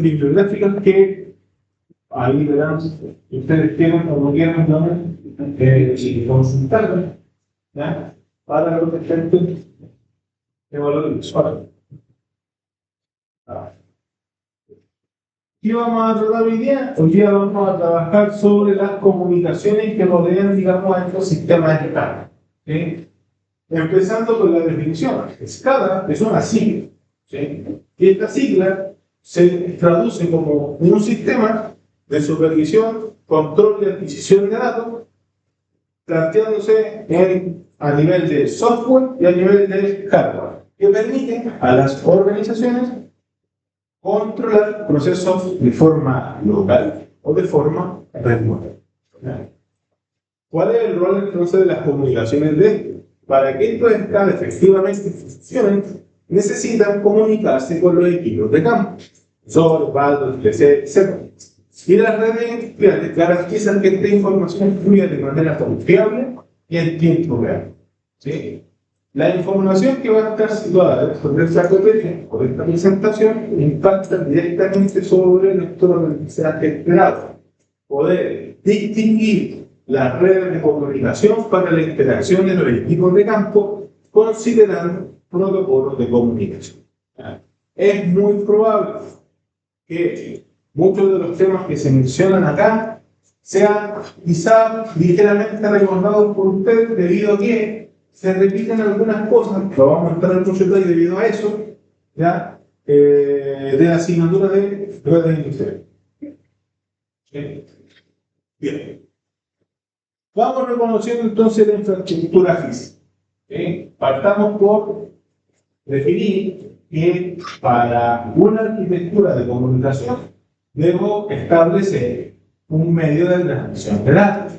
bibliográficas que ahí verán, ustedes quieren o no quieren consultar, ¿ya? Para los efectos de valor visual. ¿Qué vamos a tratar hoy día? Hoy día vamos a trabajar sobre las comunicaciones que rodean, digamos, a estos sistemas de escala. ¿Sí? Empezando con la definición. SCADA es una sigla. ¿Sí? Y esta sigla se traduce como un sistema de supervisión, control y adquisición de datos, planteándose a nivel de software y a nivel de hardware, que permite a las organizaciones controlar procesos de forma local o de forma remota. ¿Cuál es el rol entonces de las comunicaciones de esto? Para que estos escalas efectivamente funcionen, necesitan comunicarse con los equipos de campo, SOR, BALDOS, PC, etc. Y las redes industriales garantizan que esta información fluya de manera confiable y en tiempo real. ¿Sí? La información que va a estar situada sobre esta corriente o esta presentación impacta directamente sobre nuestro aprendizaje esperado. Poder distinguir las redes de comunicación para la interacción de los equipos de campo considerando protocolos de comunicación. Es muy probable que muchos de los temas que se mencionan acá sean quizás ligeramente recordados por ustedes debido a que se repiten algunas cosas, lo vamos a entrar en mucho detalle debido a eso, ¿ya? De la asignatura de redes industriales. Bien. Vamos reconociendo entonces la infraestructura física. Partamos por definir que para una arquitectura de comunicación debo establecer un medio de transmisión de datos.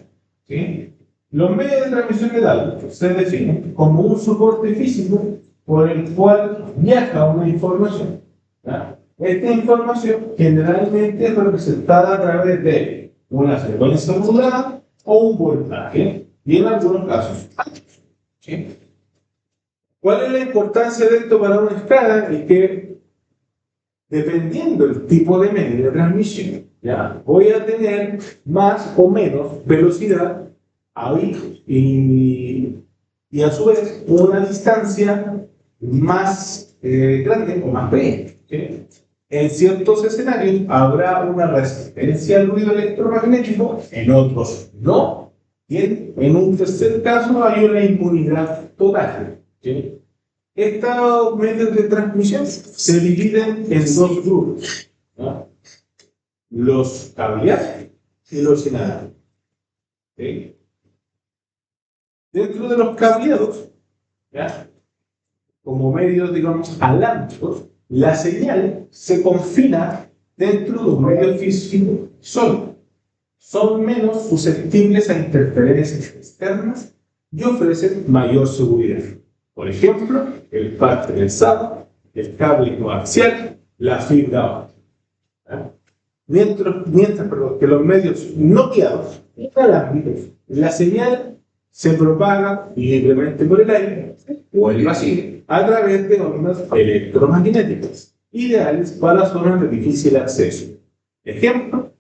¿Sí? Los medios de transmisión de datos se definen como un soporte físico por el cual viaja una información. ¿Ya? Esta información generalmente es representada a través de una frecuencia modulada o un voltaje, y en algunos casos, ¿sí? ¿Cuál es la importancia de esto para una escala? Es que dependiendo del tipo de medio de transmisión, ¿ya? Voy a tener más o menos velocidad ahí y a su vez una distancia más grande o más pequeña. ¿Sí? En ciertos escenarios habrá una resistencia al ruido electromagnético, en otros no. Y en un tercer caso hay una inmunidad total. ¿Sí? Estos medios de transmisión se dividen en dos grupos, ¿no? Los cableados y los inalámbricos. ¿Sí? Dentro de los cableados, ¿ya? Como medios, digamos, alámbricos, la señal se confina dentro de un medio físico sólido. Son menos susceptibles a interferencias externas y ofrecen mayor seguridad. Por ejemplo, el par trenzado, el cable coaxial, la fibra óptica. Mientras que los medios no guiados, inalámbricos, la señal se propaga libremente por el aire o el vacío a través de ondas electromagnéticas, ideales para zonas de difícil acceso. Ejemplo,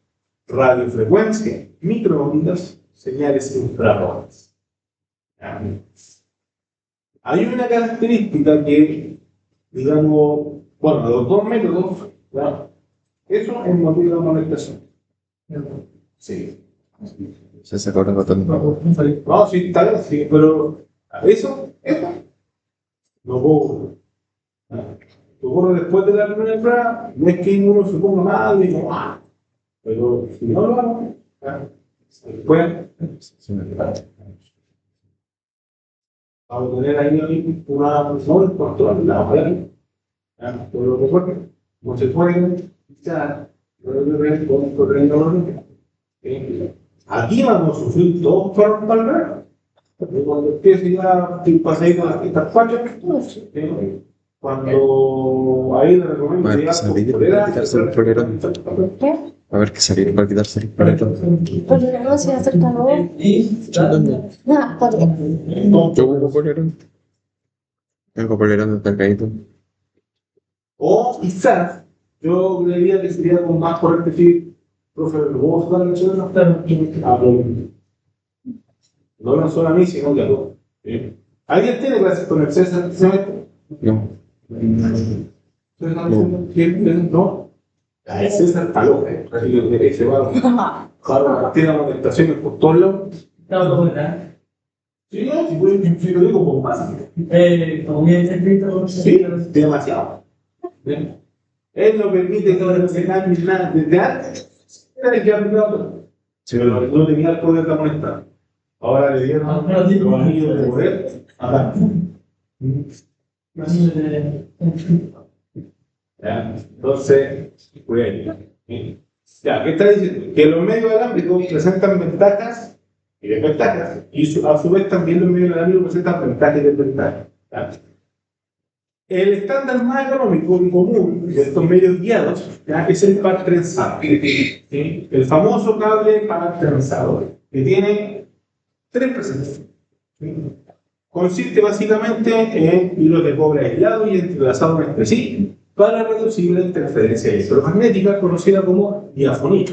radiofrecuencia, microondas, señales infrarrojas. Hay una característica que, digamos, bueno, los dos métodos, ¿no? Eso es motivo de conectación. Sí. Se sacó la botón. No, sí, está bien, sí, pero eso, no puedo. Ocurre después de la primera entrada, no es que uno se ponga mal y digo, pero si no lo hago, después vamos a tener ahí un control, la mujer, por lo que fue, no se puede quitar, con corriendo. Aquí vamos a sufrir todos por el palmar. Cuando empiece ya el paseíto de las pistas cuatro, cuando ahí de recomiendo Bueno, ya salir por para quitarse el polerón. ¿Qué? A ver qué salir para quitarse el polerón. Pues no se hace calor. Yo también. No, porque Yo ocupo polerón. Tengo polerón de caído. O quizás Yo creería que sería como más correcto decir, profe, ¿lo puedo sacar el celular? No está. Ah, no solo a mí, sino que a todos. ¿Sí? ¿Alguien tiene clases con el César? No. ¿César no? Ah, el César está loco, se va a tiene amonestaciones por todos lados. Sí, no, si lo digo como básico. Como bien está escrito. Sí, demasiado. Él no permite que no se cambie nada desde antes. Era el que ha aplicado. Pero no tenía el poder de amonestar. Ahora le dieron los anillos de poder. Ajá. Ya, entonces, bueno. Ya, ¿qué está diciendo? Que los medios alámbricos presentan ventajas y desventajas. Y a su vez también los medios alámbricos presentan ventajas y desventajas. ¿Ya? El estándar más económico y común de estos medios guiados, ¿ya?, es el par trenzado. ¿Sí? El famoso cable par trenzado, que tiene tres presentaciones. ¿Sí? Consiste básicamente en hilos de cobre aislados y entrelazados entre sí para reducir la interferencia electromagnética conocida como diafonía.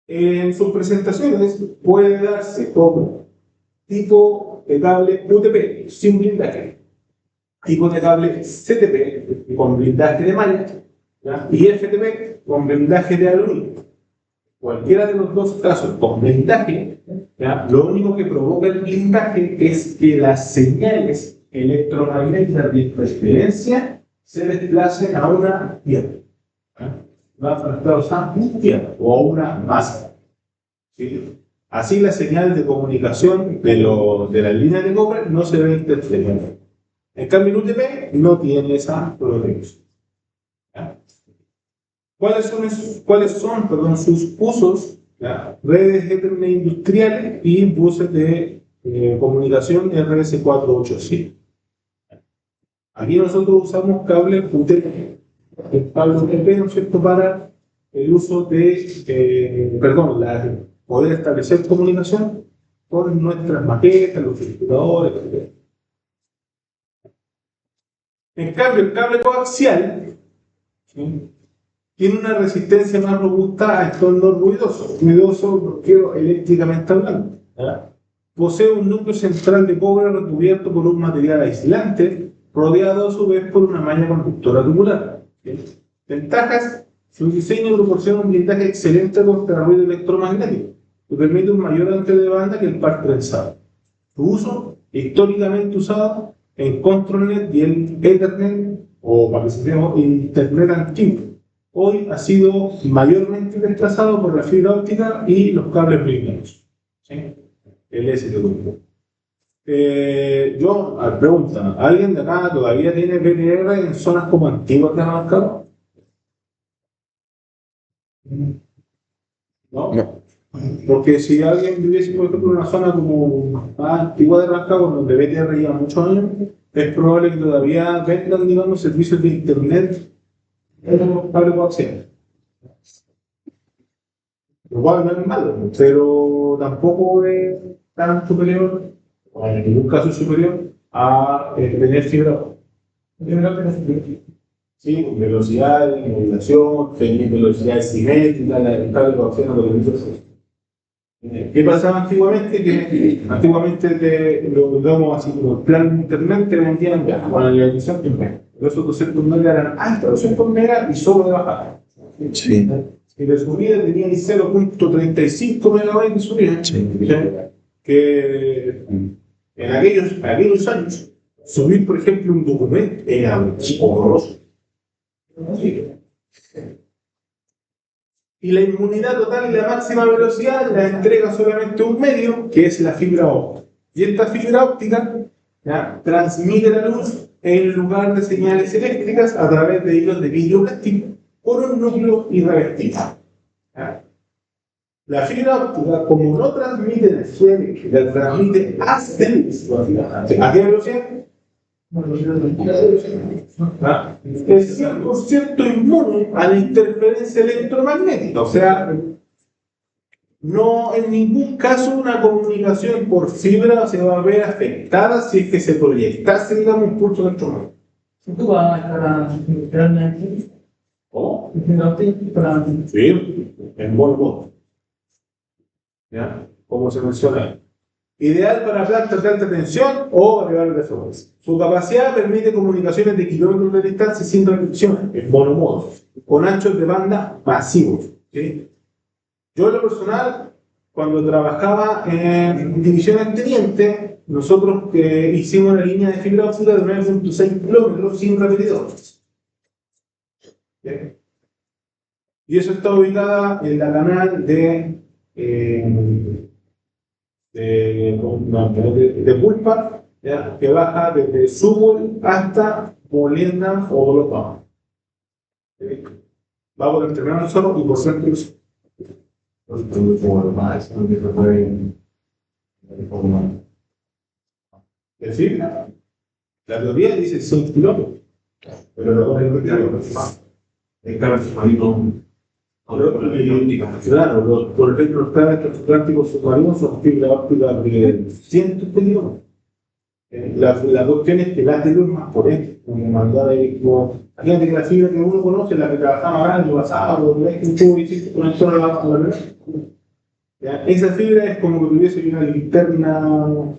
En sus presentaciones puede darse como tipo de cable UTP sin blindaje, tipo de cable CTP con blindaje de malla, ¿ya?, y FTP con blindaje de aluminio. Cualquiera de los dos casos con blindaje, ¿ya?, lo único que provoca el blindaje es que las señales electromagnéticas de interferencia se desplacen a una tierra. Va a causar un tierra o a una masa. ¿Sí? Así la señal de comunicación de las líneas de cobre no se ve interferida. En cambio, el UTP no tiene esa protección. ¿Ya? ¿Cuáles son sus usos? ¿Ya? Redes Ethernet industriales y buses de comunicación RS485. Aquí nosotros usamos cable UTP. El cable UTP, ¿no es cierto?, para el uso de, poder establecer comunicación con nuestras maquetas, los computadores, etc. En cambio, el cable coaxial, ¿sí?, tiene una resistencia más robusta a entornos ruidoso, quiero eléctricamente hablando. ¿Ya? Posee un núcleo central de cobre recubierto por un material aislante, rodeado a su vez por una malla conductora tubular. ¿Sí? Ventajas: su diseño proporciona un blindaje excelente contra ruido electromagnético, que permite un mayor ancho de banda que el par trenzado. Su uso, históricamente usado en ControlNet y el Ethernet, o para que se llame Internet antiguo. Hoy ha sido mayormente desplazado por la fibra óptica y los cables blindados. ¿Sí? El STW. Pregunta, ¿alguien de acá todavía tiene PTR en zonas como antiguas de Rancagua? ¿No? No. Porque si alguien viviese, por ejemplo, en una zona como más antigua de Rancagua, donde PTR lleva muchos años, es probable que todavía vendan, digamos, servicios de internet en los cables coaxiales. Lo cual no es malo, pero tampoco es tan superior, o en ningún caso es superior, a tener fibra óptica. Sí, con velocidad de modulación, velocidad simétrica, el cable coaxial no lo permite hacer. ¿Qué pasaba antiguamente? Que antiguamente digamos así, como el plan de internet te vendían ya con la linealización primero. Los 200 megas eran hasta 200 megas y solo de bajada. Sí. Y de subida tenían 0.35 megabytes de subida. Sí. Que en aquellos años, subir, por ejemplo, un documento era horroroso. ¿Sí? Y la inmunidad total y la máxima velocidad la entrega solamente un medio, que es la fibra óptica. Y esta fibra óptica, ¿ya?, transmite la luz en lugar de señales eléctricas a través de hilos de vidrio plástico por un núcleo irrevertible. ¿Ya? La fibra óptica, como no transmite energía eléctrica, la transmite ascendente. ¿A qué velocidad? Es 100% inmune a la interferencia electromagnética, o sea, no en ningún caso una comunicación por fibra se va a ver afectada si es que se proyectase, digamos, un pulso electromagnético. Itu para literalmente, ¿Cómo? para Sí, en Volvo. ¿Ya? Como se menciona. Ideal para plantas de alta tensión o agregar de frecuencia. Su capacidad permite comunicaciones de kilómetros de distancia sin restricciones, en monomodo, con anchos de banda masivos. ¿Sí? Yo, en lo personal, cuando trabajaba en divisiones teniente, nosotros hicimos una línea de fibra óptica de 9.6 kilómetros sin repetidores. ¿Bien? Y eso está ubicada en la canal de Pulpa, ¿ya? Que baja desde Subul hasta Molenda o Lopam. ¿Sí? Va por el terminal del Zorro y por Centro del Sur. Es decir, la teoría dice 6 kilómetros, pero no es el submarino. Claro, por ejemplo, los planes transatlánticos submarinos son fibra óptica de cientos de kilómetros. La cuestión es que la teoría es más potente, como mandar ahí, como, fíjate que la fibra que uno conoce, la que trabajaba acá el año pasado, que tuvo distintos conectores a la red, esa fibra es como que tuviese una linterna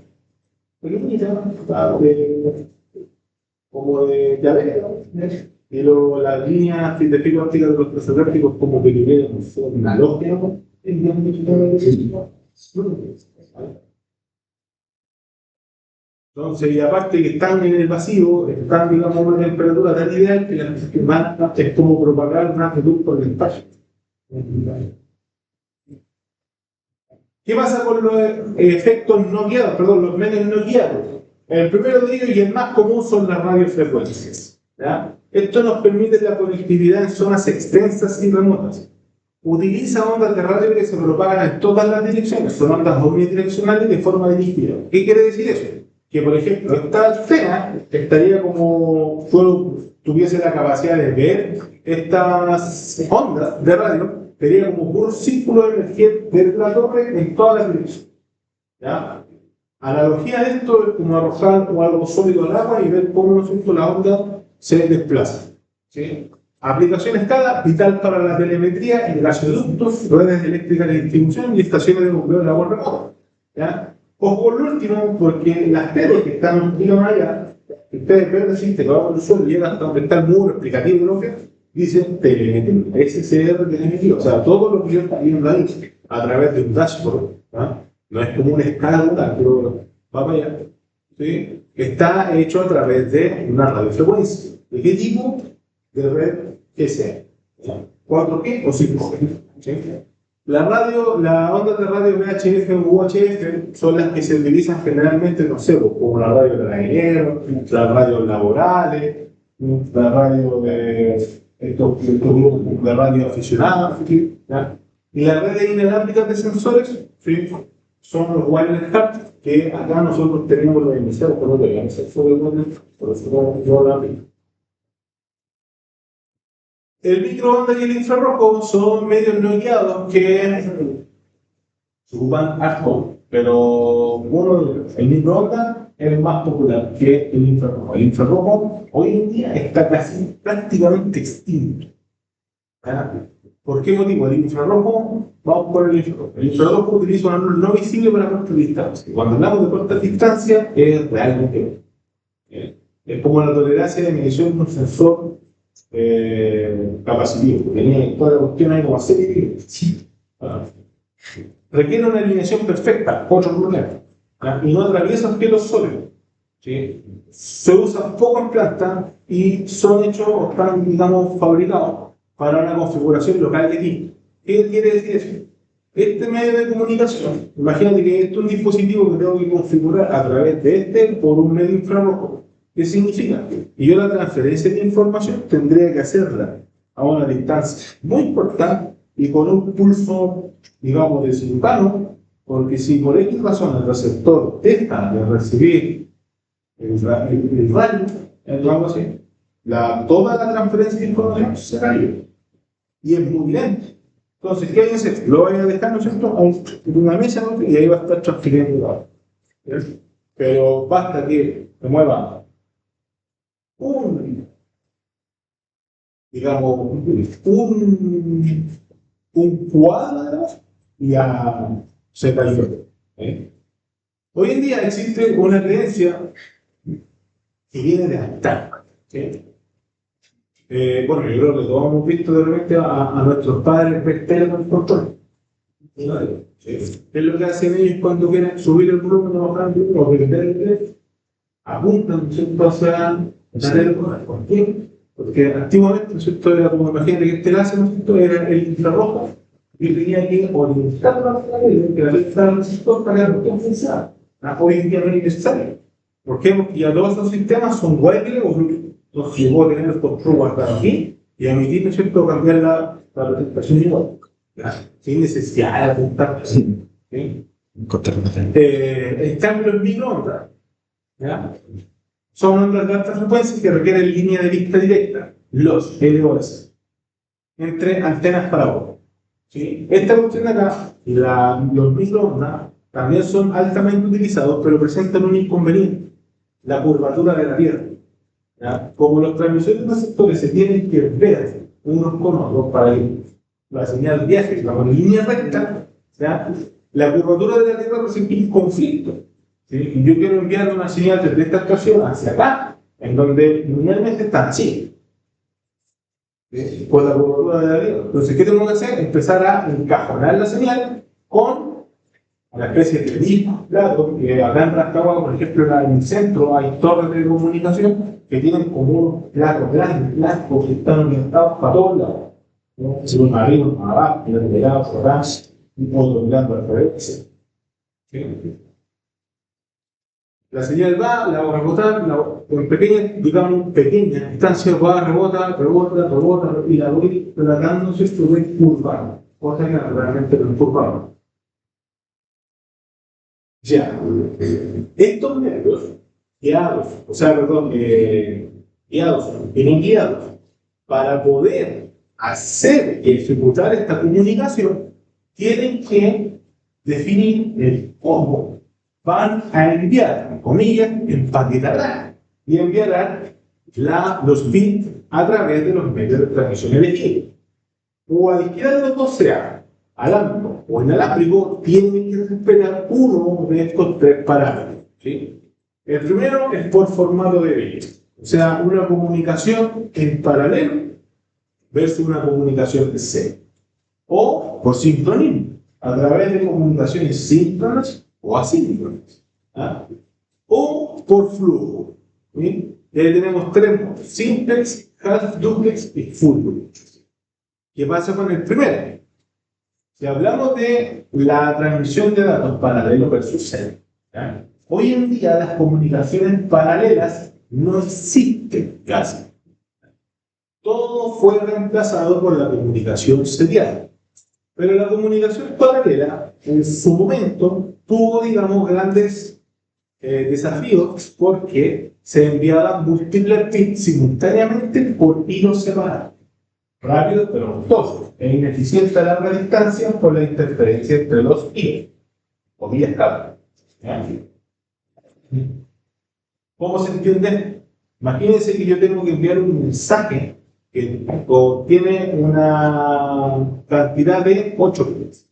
pequeñita, como de llavero, y las líneas de fibra óptica de los transatlánticos como que tuvieran una lógica. Entonces, y aparte que están en el vacío, están, digamos, a una temperatura tan ideal que es como propagar una luz por el espacio. ¿Qué pasa con los efectos no guiados, perdón, los medios no guiados? El primero de ellos y el más común son las radiofrecuencias. ¿Ya? Esto nos permite la conectividad en zonas extensas y remotas. Utiliza ondas de radio que se propagan en todas las direcciones, son ondas omnidireccionales de forma dirigida. ¿Qué quiere decir eso? Que, por ejemplo, esta antena estaría como, tuviese la capacidad de ver estas ondas de radio, sería como un círculo de energía desde la torre en todas las direcciones. ¿Ya? Analogía de esto es como arrojar algo sólido al agua y ver cómo la onda se desplaza. ¿Sí? Aplicación escala, vital para la telemetría en gasoductos, redes eléctricas de distribución y estaciones de bombeo de agua remota. ¿Ya? O por último, porque las teles que están un poquito más allá, ustedes ven decir que va por el suelo y llega hasta donde está el muro explicativo de lo que dicen telemetría, SCR telemetría, o sea, todo lo que yo estoy viendo ahí a través de un dashboard, no es como una escala, pero va para allá, ¿sí? Está hecho a través de una radiofrecuencia. ¿De qué tipo? De red GSM, 4G o 5G. ¿Sí? Las ondas de radio VHF u UHF son las que se utilizan generalmente, no sé, como la radio de carabinero, las radios laborales, la radio de estos grupos de radio aficionados, ¿ya? Y las redes inalámbricas de sensores, ¿sí? Son los wireless HART, que acá nosotros tenemos los iniciados por otro lado, por eso no la aplico. El microondas y el infrarrojo son medios no guiados que se ocupan harto, pero el microondas es el más popular que el infrarrojo. El infrarrojo hoy en día está casi prácticamente extinto. ¿Ya? ¿Por qué motivo? El infrarrojo, vamos por el infrarrojo. El infrarrojo utiliza una luz no visible para cortas distancias. Cuando hablamos de cortas distancias, es realmente es como la tolerancia de medición de un sensor capacitivo. Tenía toda la cuestión ahí como hacer. Requiere una alineación perfecta, otro problema. Y no atraviesa los sólidos. ¿Sí? Se usan poco en planta y son hechos o están, digamos, fabricados para una configuración local de equipo. ¿Qué quiere decir eso? Este medio de comunicación, imagínate que este es un dispositivo que tengo que configurar a través de por un medio infrarrojo. ¿Qué significa? Que yo la transferencia de información tendría que hacerla a una distancia muy importante y con un pulso, digamos, de cirujano, porque si por X razón el receptor deja de recibir el radio, algo así, toda la transferencia de información se cae y es muy lento. Entonces, ¿qué hay que hacer? Lo voy a dejar, ¿no es cierto?, en una mesa, ¿no? Y ahí va a estar transfiriendo el radio. Pero basta que se mueva un digamos, un cuadro y ya se cayó. ¿Eh? Hoy en día existe una creencia que viene de Antac. ¿Sí? Bueno, yo creo que todos hemos visto de repente a nuestros padres ver tele con el control. ¿Sí? Es lo que hacen ellos cuando quieren subir el volumen o bajar el volumen o prender el teléfono. Apuntan, ¿cierto?, hacia la teléfono. ¿Por qué? Porque antiguamente, ¿cierto?, era como, imagínate que este láser, ¿cierto?, era el infrarrojo y tenía que orientar la tele, que la luz estaba en el sector para que la cuestión funcionara. Hoy en día no es necesario. ¿Por qué? Porque ya todos estos sistemas son wireless o Bluetooth. Entonces, yo puedo tener el control guardado aquí y emitir, ¿no es cierto?, cambiar la presentación igual. Sin necesidad de apuntar. ¿Sí? Están los microondas. ¿Ya? Son ondas de alta frecuencia que requieren línea de vista directa, los LOS, entre antenas parabólicas. ¿Sí? Esta cuestión de acá, los microondas, también son altamente utilizados, pero presentan un inconveniente: la curvatura de la Tierra. ¿Ya? Como los transmisores receptores se tienen que ver unos con otros para que la señal viaje en línea recta, ¿ya? La curvatura de la Tierra presenta un conflicto. ¿Sí? Y yo quiero enviar una señal desde esta estación hacia acá, en donde linealmente está así, ¿sí?, por la curvatura de la Tierra. Entonces, ¿qué tengo que hacer? Empezar a encajonar la señal con una especie de disco, claro, que acá en Rancagua, por ejemplo, en el centro hay torres de comunicación que tienen como unos platos grandes, blancos, que están orientados para todos lados, ¿no? Unos arriba, unos abajo, unos de lado, atrás, y otros mirando al revés. ¿Sí? La señal va, la va a rebotar, con pequeña distancia va a rebotar, y la voy tratando, ¿cierto?, de curvar, cosa que realmente no es curvada. Ya, estos nervios guiados, y no guiados, para poder hacer y ejecutar esta comunicación, tienen que definir el cómo van a enviar, en comillas, empaquetarán y enviarán los bits a través de los medios de transmisión elegidos. Cualquiera de los dos, sea alámbrico o inalámbrico, tienen que respetar uno de estos tres parámetros. ¿Sí? El primero es por formato de bits, o sea, una comunicación en paralelo versus una comunicación en serie. O por sincronismo, a través de comunicaciones síncronas o asíncronas. ¿Ah? O por flujo. ¿Sí? Y ahí tenemos tres modos: simplex, half duplex y full duplex. ¿Qué pasa con el primero? Si hablamos de la transmisión de datos paralelo versus serie, ¿ya? Hoy en día las comunicaciones paralelas no existen casi. Todo fue reemplazado por la comunicación serial. Pero la comunicación paralela, en su momento, tuvo, digamos, grandes desafíos porque se enviaban múltiples bits simultáneamente por hilos separados. Rápido pero costoso, e ineficiente a larga distancia por la interferencia entre los hilos, o vías cable. ¿Cómo se entiende? Imagínense que yo tengo que enviar un mensaje que contiene una cantidad de 8 bits.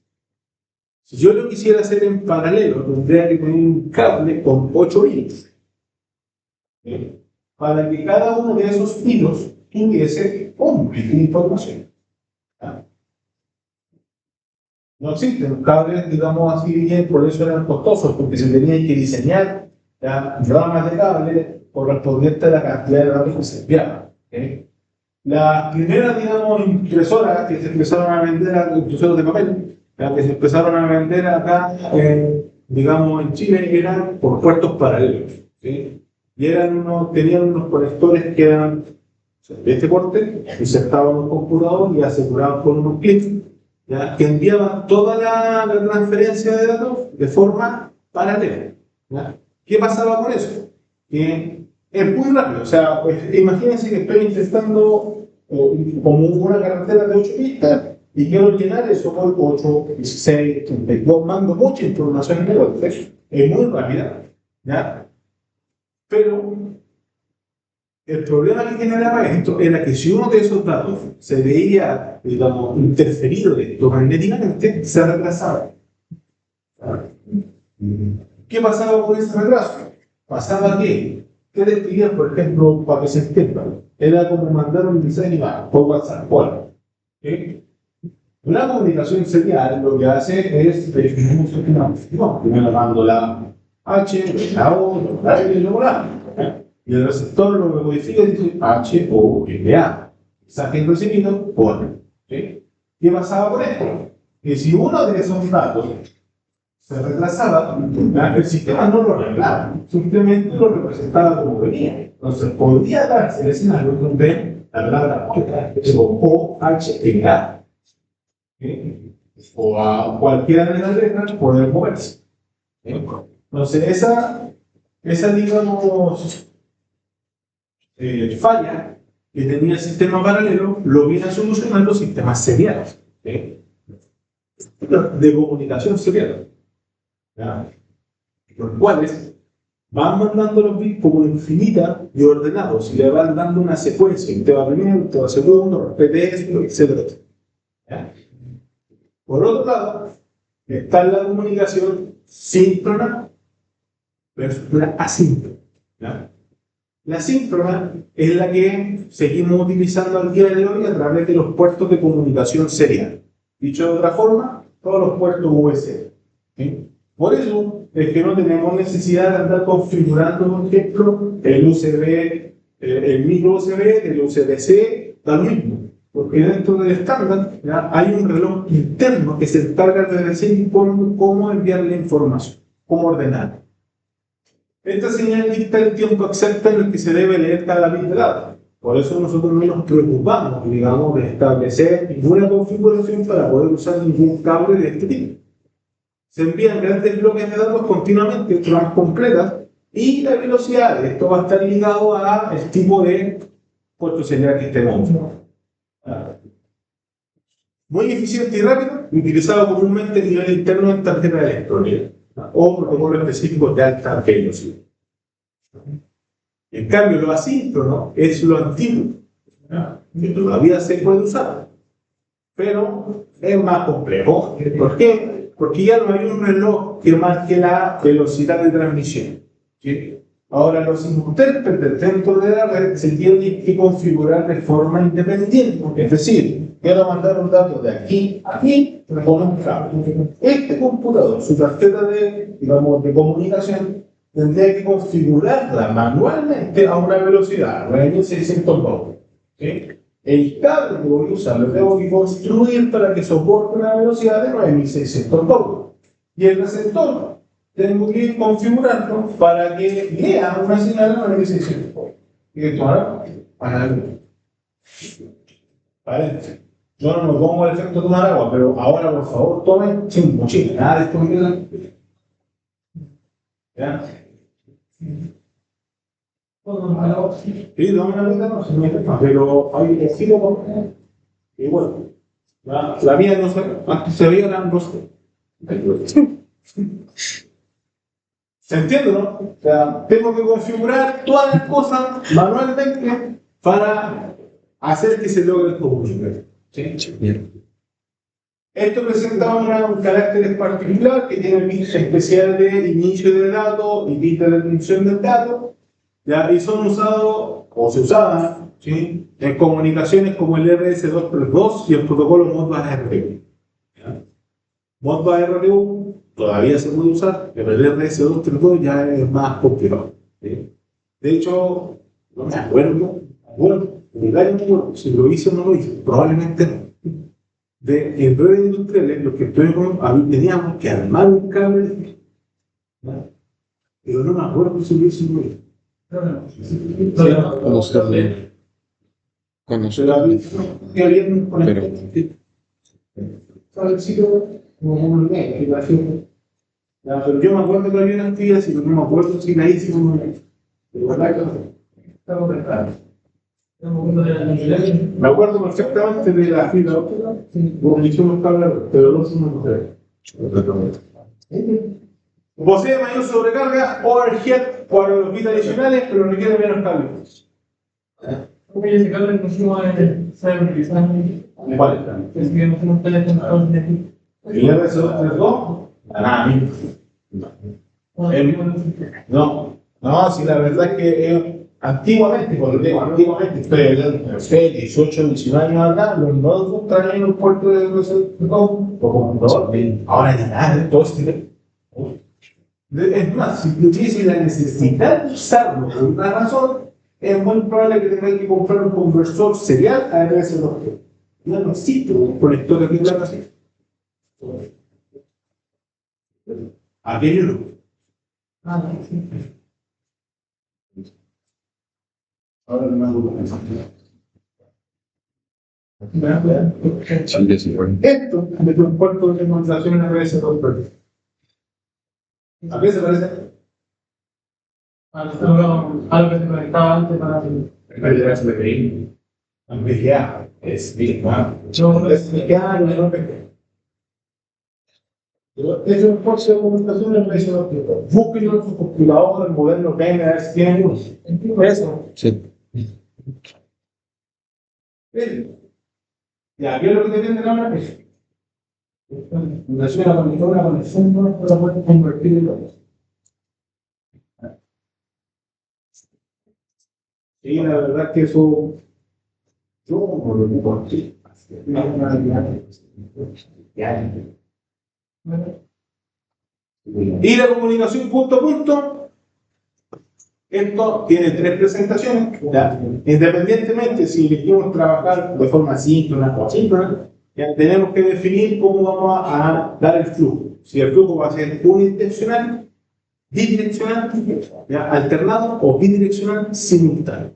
Si yo lo quisiera hacer en paralelo, tendría que poner un cable con 8 bits. Para que cada uno de esos hilos tuviese un bit de información. No existen cables, digamos así, por eso eran costosos, porque se tenían que diseñar ramas de cable correspondientes a la cantidad de datos que se enviaban. Las primeras, digamos, impresoras que se empezaron a vender, impresoras de papel, que se empezaron a vender acá, digamos, en Chile, eran por puertos paralelos. ¿Sí? Y tenían unos conectores que eran de este porte, insertados en un computador y asegurados con unos clips, ¿ya?, que enviaban toda la transferencia de datos de forma paralela. ¿Ya? ¿Qué pasaba con eso? Que es muy rápido. O sea, pues, imagínense que estoy intentando como una carretera de 8 pistas y quiero llenar eso por 8, 16, 32, mando mucha información en el otro. Es muy rápida, ¿ya? Pero El problema que generaba esto era que si uno de esos datos se veía, digamos, interferido electromagnéticamente, se retrasaba. ¿Qué pasaba con ese retraso? Pasaba que te escribían, por ejemplo, para que se entienda, era como mandar un mensaje por WhatsApp. Bueno, ¿sí? Una comunicación serial lo que hace es definir un sistema objetivo. Primero mando la H, la O, la L y luego la A. Y el receptor lo modifica y dice H, O, L, A. Mensaje recibido, pone. ¿Sí? ¿Qué pasaba con esto? Que si uno de esos datos se retrasaba, el sistema no lo arreglaba, simplemente lo representaba como venía. Entonces podría darse el escenario donde la palabra O, H, L, A. ¿Sí? O a cualquiera de las letras poder moverse. ¿Sí? Entonces, esa digamos, falla que tenía el sistema paralelo lo viene solucionando los sistemas seriales, ¿sí? De comunicación serial, ¿ya? Los cuales van mandando los bits como infinita y ordenados y le van dando una secuencia, un tema primero, un tema segundo, repite esto, etc. ¿Ya? Por otro lado, está la comunicación síncrona versus la asíncrona, ¿ya? La síncrona es la que seguimos utilizando al día de hoy a través de los puertos de comunicación serial. Dicho de otra forma, todos los puertos USB. ¿Sí? Por eso es que no tenemos necesidad de andar configurando, por ejemplo, el USB, el micro USB, el USB-C, da lo mismo. Porque dentro del estándar ¿ya? Hay un reloj interno que se encarga de decir cómo enviar la información, cómo ordenar. Esta señal dicta el tiempo exacto en el que se debe leer cada bit de datos. Por eso nosotros no nos preocupamos, digamos, de establecer ninguna configuración para poder usar ningún cable de este tipo. Se envían grandes bloques de datos continuamente, tramas completas, y la velocidad de esto va a estar ligado al tipo de puerto serial que estemos usando. Muy eficiente y rápido, utilizado comúnmente a nivel interno en tarjeta electrónica o protocolo específico de alta velocidad. En cambio, lo asíncrono es lo antiguo, que todavía se puede usar, pero es más complejo. ¿Por qué? Porque ya no hay un reloj que marque la velocidad de transmisión, ¿sí? Ahora, los intérpretes dentro de la red se tienen que configurar de forma independiente. Es decir, quiero mandar un dato de aquí a aquí con un cable. Este computador, su tarjeta digamos, de comunicación, tendría que configurarla manualmente a una velocidad, 9600 volts. ¿Sí? El cable que voy a usar lo tengo que construir para que soporte una velocidad de 9600 volts. Y el receptor tengo que configurarlo para que lea una señal a 9600 volts. Y esto ahora, paréntesis. Yo no me pongo el efecto de tomar agua, pero ahora por favor tomen sin mochila, nada de esto que ¿ya? Sí, no me no se me deja, pero hay que decirlo y bueno, la mía no se antes se veía eran dos. ¿Se entiende, no? O sea, tengo que configurar todas las cosas manualmente para hacer que se logre el comunicar. ¿Sí? Bien. Esto presenta un carácter particular que tiene bits especial de inicio del dato y bits de descripción del dato, ¿ya? Y son usados, o se usaban, ¿sí? En comunicaciones como el RS232 y el protocolo Modbus RTU. Modbus RTU todavía se puede usar, pero el RS232 ya es más complicado, ¿sí? De hecho, no me acuerdo, si lo hice o no lo hice, probablemente no. En redes industriales, los que estuvimos, teníamos que armar un cable, ¿no? Pero no me acuerdo si lo hice o no lo hice. Conocerlo. Que había un Pero- pero yo me acuerdo que había una actividad, pero no me acuerdo si la hice o no la hice. De verdad que no. Estamos preparados. Me acuerdo perfectamente de la fila óptica, como hicimos hablar, pero no somos mujeres. Posee mayor sobrecarga, overhead para los bits adicionales, pero requiere menos cable. Porque ese cable que pusimos en cyberdesign, ¿Cuál está? es que no tenemos teléfono de aquí. ¿El RS232? No, sí, la verdad es que antiguamente, cuando digo antiguamente, estoy hablando de 18, 19 años atrás, los nodos traían un puerto de RS2 o computador, ahora ya nada, todo este. Es más, si tuviese la necesidad de usarlo por una razón, es muy probable que tengáis que comprar un conversor serial a RS2. No existe un conector aquí en la casa. Aquello no. Ah, sí. Ahora no me hago con eso. Sí, ya se fue. Esto es un puerto de demostración en RS2. ¿A qué se parece? Algo que se conectaba antes para. VGA es VGA. No, Es VGA, no es VGA. Es un curso de comunicación en RS2. Búsquenlo en su computador, el moderno que hay, a ver si tienen uno. Eso. Sí. Miren. Ya, ¿qué es lo que te venden ahora? Eso. Una conexión no la puedes convertir en lo. Sí, la verdad es que eso. Yo no lo digo así. Y la comunicación punto a punto. Esto tiene tres presentaciones. ¿Ya? Independientemente si elegimos trabajar de forma síncrona o asíncrona, ya tenemos que definir cómo vamos a dar el flujo. Si el flujo va a ser unidireccional, bidireccional, ¿ya? Alternado o bidireccional simultáneo.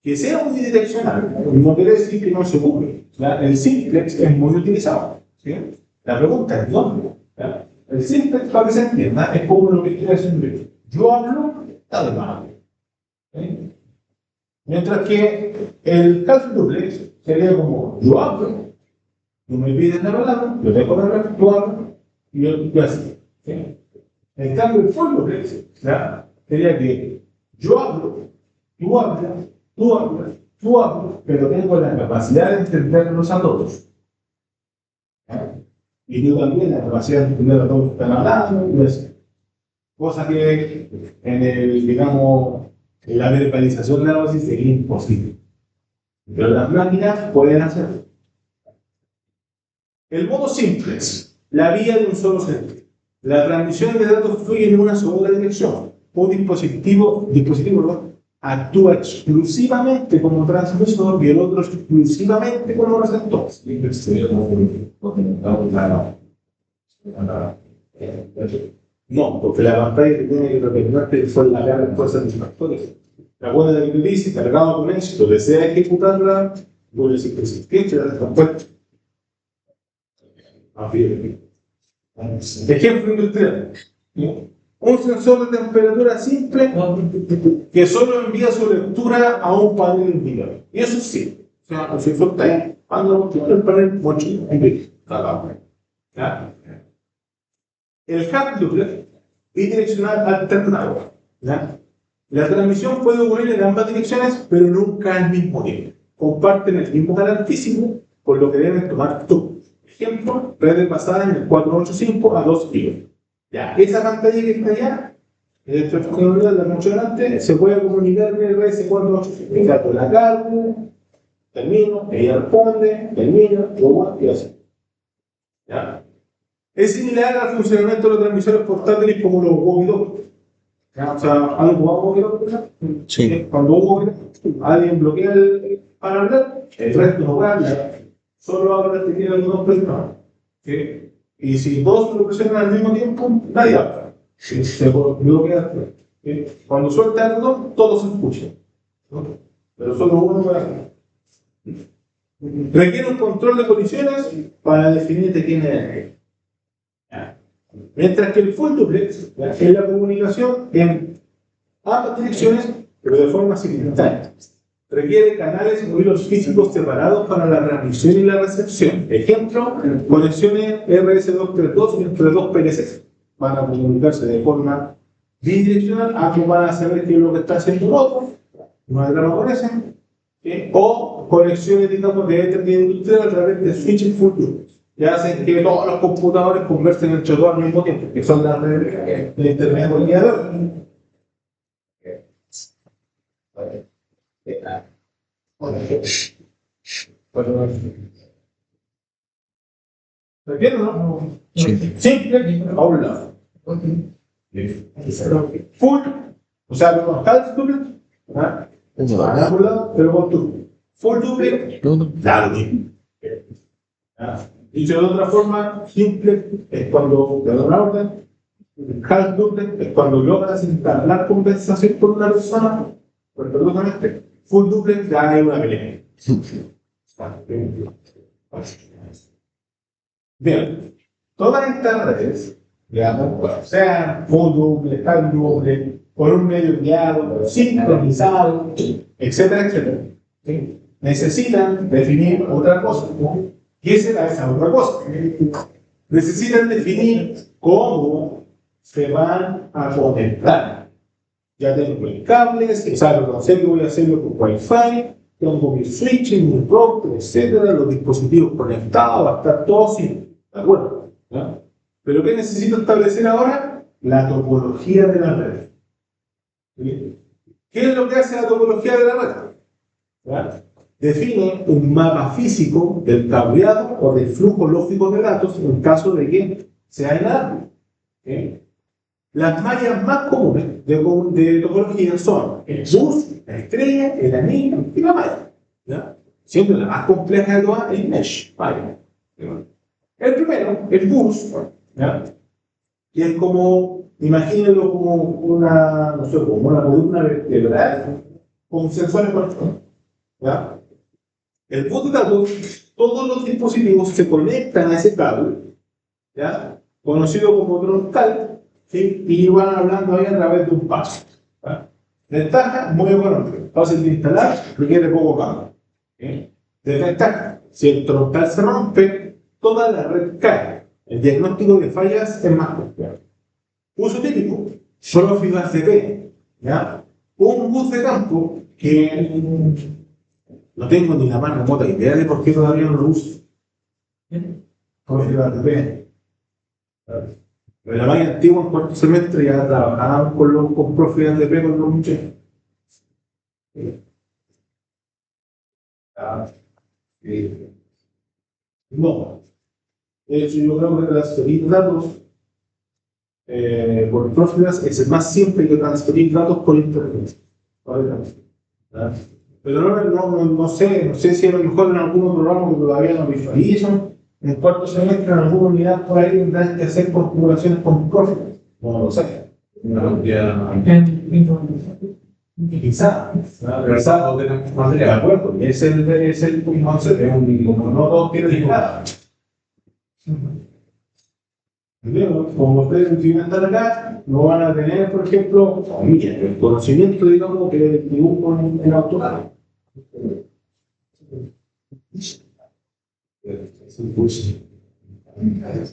Que sea unidireccional no quiere decir que no se ocupe. El simplex es muy utilizado. ¿Sí? La pregunta es ¿dónde? ¿Ya? El simplex, para que se entienda, es como lo que quiere decir. Yo hablo, está de mano. ¿Sí? Mientras que el caso duplex sería como yo hablo, tú me pides la palabra, yo tengo la palabra, tú hablas, y yo así. ¿Sí? En cambio, el full duplex sería que yo hablo, tú hablas, tú hablas, pero tengo la capacidad de entenderlos a todos. Y yo también la capacidad de entender a todos que están hablando, y así. Cosa que en el, digamos, en la verbalización de la voz sería imposible. Pero las máquinas pueden hacerlo. El modo simplex, la vía de un solo sentido. La transmisión de datos fluye en una sola dirección. Un dispositivo ¿no? Actúa exclusivamente como transmisor y el otro exclusivamente como receptor. No, porque la pantalla que tiene que representar son las grandes satisfactorias. La buena de que te dice, cargado con éxito, desea ejecutarla, tú le dices que sí, que la respuesta. Ejemplo industrial. Un sensor de temperatura simple que solo envía su lectura a un panel indicador. Y eso sí. O sea, el sensor está ahí, cuando el panel mochila, ¿ya? El hardware bidireccional alternado. ¿Ya? La transmisión puede ocurrir en ambas direcciones, pero nunca al mismo tiempo. Comparten el mismo canal físico, por lo que deben tomar turnos. Ejemplo, redes basadas en el 485 a 2 GB. Ya, esa pantalla que está allá, el transformador de la noche delante, se puede comunicar con el RS485. La cargo, termino, ella responde, termina, y así. ¿Ya? Es similar al funcionamiento de los transmisores portátiles como los walkie-talkie. O sea, ¿han jugado walkie-talkie? Sí. Cuando alguien bloquea para hablar, el resto no puede hablar. Solo habla que tiene dos personas. ¿Sí? Y si todos lo presionan al mismo tiempo, nadie habla. ¿Sí? Se bloquea. ¿Sí? Cuando suelta el dos, todos se escuchan. ¿No? Pero solo uno puede hablar. Requiere un control de colisiones para definir de quién es el. Mientras que el full duplex es la comunicación en ambas direcciones, pero de forma simultánea. Requiere canales o hilos físicos separados para la transmisión y la recepción. Ejemplo, conexiones RS232 entre dos PLCs. Van a comunicarse de forma bidireccional, ambos van a saber qué es lo que está haciendo el otro, no hay drama con ese. o conexiones, digamos, de Ethernet industrial a través de switches full loop, que hacen que todos los computadores conversen entre todos al mismo tiempo, que son las redes de Internet por día de hoy. ¿Me entiendes, no? Sí. Simple, a un lado. Full, o sea, con half duplex, ¿ah? A un lado, pero con duplex. Full duplex, No, no. claro, mismo. Dicho de otra forma, simple es cuando te da una orden, half duplex es cuando logras instalar compensación por una persona, perdóname, full duplex ya es una pelea. Bien, todas estas redes, digamos, sean full duplex, half duplex, por un medio guiado, sincronizado, etcétera, etcétera, ¿sí? Necesitan definir otra cosa, ¿no? ¿Qué será esa otra cosa? Necesitan definir cómo se van a conectar. Ya tengo el cable, o sea, lo que voy a hacerlo con Wi-Fi, tengo mi switch, mi router, etcétera, los dispositivos conectados, va a estar todo así, ¿de acuerdo? ¿Ya? Pero ¿qué necesito establecer ahora? La topología de la red. ¿Sí? ¿Qué es lo que hace la topología de la red? ¿Ya? Define un mapa físico del cableado o del flujo lógico de datos en caso de que sea inadaptable. ¿Sí? Las mallas más comunes de topología son el bus, la estrella, el anillo y la malla. ¿Ya? Siendo la más compleja de todas el mesh. ¿Vale? El primero, el bus, ¿ya? Que es como, imagínenlo como una, no sé, como una columna vertebral con sensores conectados. ¿Ya? El bus de datos, todos los dispositivos se conectan a ese cable, ¿ya? Conocido como troncal, ¿sí? Y van hablando ahí a través de un paso. ¿Ya? Ventaja, muy económico, fácil de instalar, requiere poco cable. ¿Sí? Desventaja, si el troncal se rompe, toda la red cae. El diagnóstico de fallas es más complejo. Uso típico, Profibus DP, ¿ya? Un bus de campo que no tengo ni la más remota idea de por qué todavía no lo uso. Profibus DP. En la malla antigua, en cuarto semestre, ya trabajábamos con Profibus DP con los muchachos. No. De hecho, yo creo que transferir datos por Profibus es más simple que transferir datos por internet. ¿Verdad? Pero no sé si a lo mejor en algún programa que todavía no visualizan, en cuarto semestre en alguna unidad por ahí tendrán que hacer configuraciones con Profibus. No lo sé. No, ya. Quizá no tenemos material, de acuerdo. Es el concepto, como no todos tienen nada. Como ustedes experimentan acá, no van a tener, por ejemplo, el conocimiento, digamos, que dibujo en AutoCAD.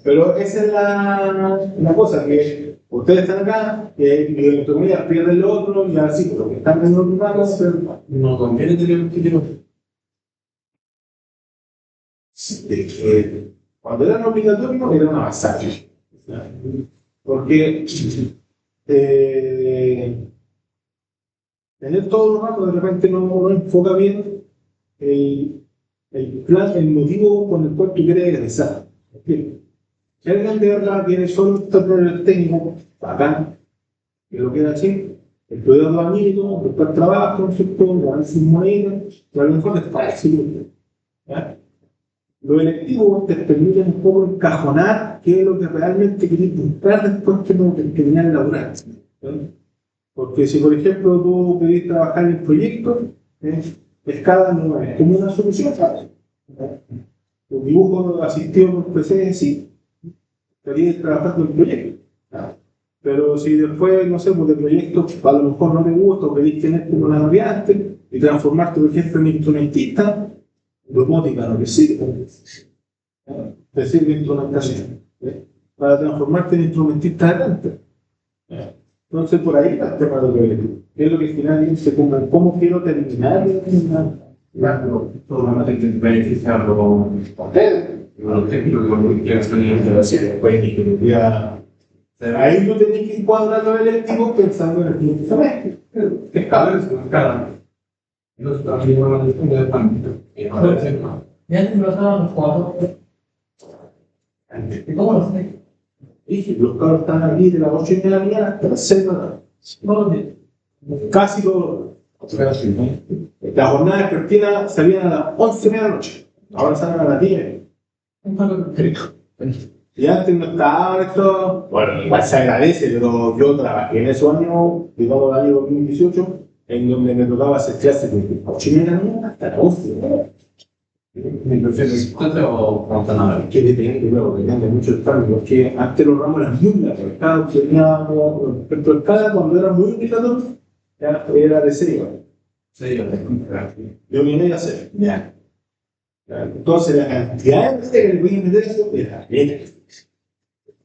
Pero esa es la cosa, que ustedes están acá, y entre comillas pierden lo otro, y así, pero que están en otro lado, pero no conviene tener un título. Cuando eran obligatorios, era una basada. Porque tener todo los rato de repente no enfoca bien el plan, el motivo con el cual tú quieres egresar. Si alguien de verdad tiene solo un problema técnico, bacán, que lo quiera así, estudiar los amigos, buscar trabajo, ganar sus monedas, y a lo mejor es fácil. Los electivos te permiten un poco encajonar qué es lo que realmente querés buscar después que no terminar de laburar. Porque si, por ejemplo, tú querés trabajar en el proyecto, escala no es como una solución fácil. Un dibujo asistido por PC, sí, querés trabajar con el proyecto. Pero si después, no sé, pues el proyecto a lo mejor no te gusta, o querés tener como una variante y transformarte, por ejemplo, en instrumentista, robótica, lo que sirve, te sirve instrumentación, para transformarte en instrumentista adelante. Entonces, por ahí está el tema de lo que es lo que finalmente se ponga, cómo quiero terminar Claro, solamente te beneficia a los hoteles, los técnicos que están en la serie, pues, ingeniería. Ahí tú tenés que encuadrar los electivos pensando en el siguiente semestre. Es cada. Los también van a depender de ámbito. Ya te empezaron los 4. ¿Y cómo lo sé? Dije, los cabros están aquí de las 8:30 de la mañana hasta las 6 de la tarde. Todos los días. Casi todos. La jornada vespertina salían a las 11:30 de la noche. Ahora salen a las 10. Y antes no estaba esto. Bueno, igual se agradece, pero yo trabajé en esos años, digamos el año 2018, en donde me tocaba hacer clases de 8:30 de la mañana hasta las 11. ¿Me prefieres o Montanara? Que depende mucho del cambio, porque antes los ramos eran muy largos. Cada teníamos, respecto al cada, cuando era muy obligatorio, ya era de 6 horas. 6 horas. De 1:30 a 6. Ya. Entonces la cantidad de gente que le podían meter eso era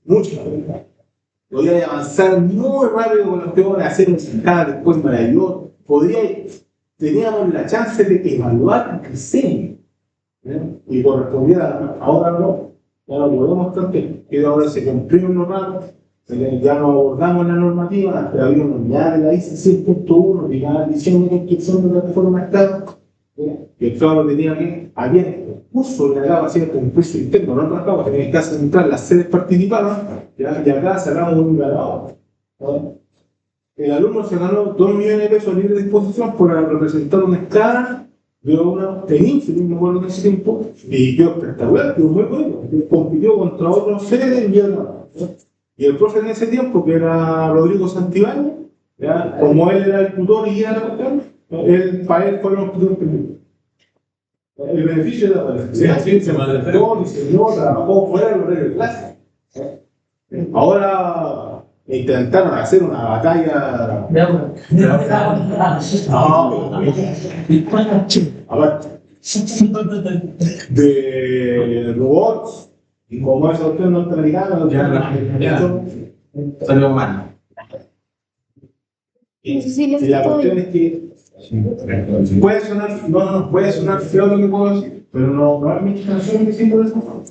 mucho. Podía avanzar muy rápido con los teorías, hacer un sacada después maravilloso. Teníamos la chance de evaluar el diseño. Y correspondiera, ahora no, ya no podemos tanto, que ahora se cumplieron los ramos, ya no abordamos la normativa, pero había una unidad de la ICE 6.1 que iba diciendo que instrucción de la reforma de Estado, y el Estado tenía que, había un curso de la capacidad de concurso interno, no trabajaba, tenía que entrar, las sedes participaban, y acá sacamos un ganador. El alumno se ganó 2 millones de pesos a libre disposición por representar una escala de una tenis, no me acuerdo en ese tiempo, y yo espectacular, yo muy bueno, compitió contra otros sedes y ganó. Y el profe en ese tiempo, que era Rodrigo Santibáñez, como él era el tutor y guía de la cuestión, para él fueron los tutores primeros. El beneficio de la universidad, se manejó, diseñó, trabajó fuera de los horarios de clase. Ahora intentaron hacer una batalla. De robots, y como esa opción norteamericana, Salió mal. Y la cuestión es que puede sonar feo lo que puedo decir, pero no es mi intención diciendo eso.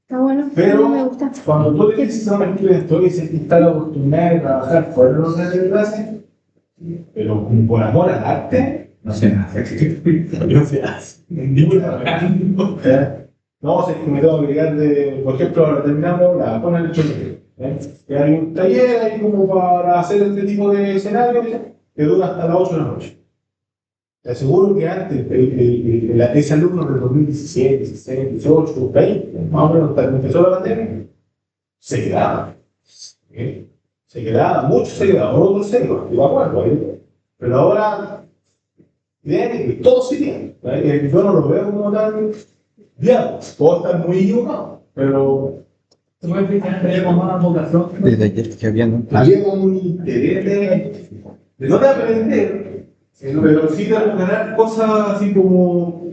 Está bueno, Pero me gusta. cuando tú le dices a un estudiante que se está la oportunidad de trabajar fuera de los horarios de clase, pero por amor al arte, no se hace. No se hace. No, si me tengo que llegar de, por ejemplo, ahora terminamos la con el hecho que hay un taller ahí como para hacer este tipo de escenarios que dura hasta las 8 de la noche. Te aseguro que antes, ese alumno del 2017, 16, 18, 20, más o menos hasta que empezó la pandemia, se quedaba. Se quedaba, muchos se quedaban, otros se quedaban, yo me acuerdo. Pero ahora, créeme que todos se quedan. Yo no lo veo como tan diablo, puedo estar muy equivocado, pero ¿Se puede explicar que tenemos una vocación? Desde ayer que había como un interés de no de aprender, pero sí de ganar cosas así como.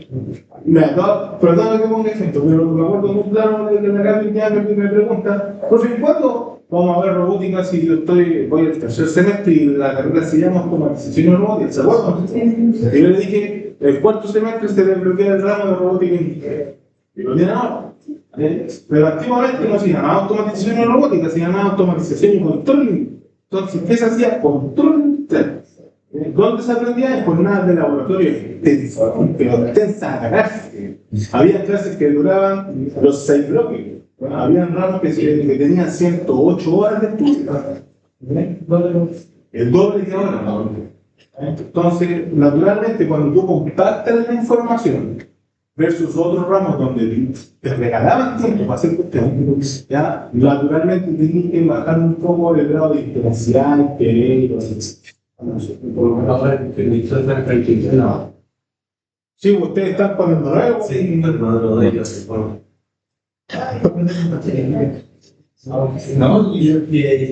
Mira, perdón que ponga ejemplo, pero me acuerdo muy claro de que la Gaby me pregunta, profe, ¿cuándo vamos a ver robótica si yo voy al tercer semestre y la carrera se llama automatización de robótica? ¿Se acuerdan? Y yo le dije, el cuarto semestre se le bloquea el ramo de robótica industrial. Y lo tienen ahora. Pero activamente no se llamaba automatización de robótica, se llamaba automatización y control. Entonces, ¿qué se hacía? Control industrial. ¿Dónde se aprendía? En jornadas de laboratorio pero extensas a cagarse. Había clases que duraban los 6 bloques. Habían ramos que tenían 108 horas de estudio. El doble que ahora. Entonces, naturalmente, cuando tú compactas la información versus otros ramos donde te regalaban tiempo para hacer cuestiones, ya naturalmente tenías que bajar un poco el grado de intensidad, interés. Por lo menos ahora no. Sí, ustedes están poniendo nuevo. Sí, no de ellos. No, y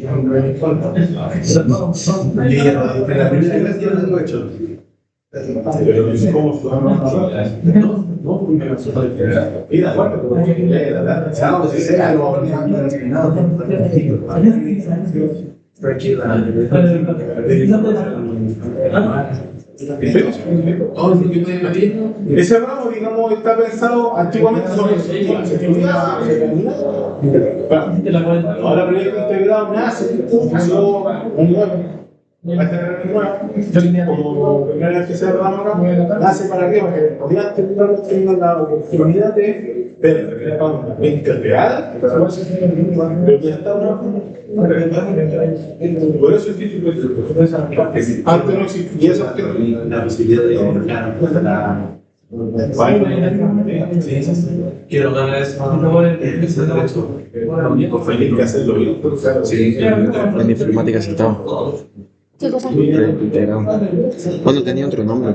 no me importa. La primera clase yo lo tengo hecho. ¿Cómo no, primero se puede ir de acuerdo con la chao, si sea algo Ese ramo, digamos, está pensado antiguamente sobre ahora proyecto integrado nace, nació un nuevo. Va a tener un nuevo, como primera vez que se ramo acá, nace para qué? Para que los estudiantes tengan la oportunidad de ver una mente real, pero ya está una. Por eso existe antes no existía esa la visibilidad de la. Quiero ganar ese derecho. Feliz que hacerlo bien. Sí, en informática sí estaba. ¿Qué cosa? Integrado. Bueno, tenía otro nombre,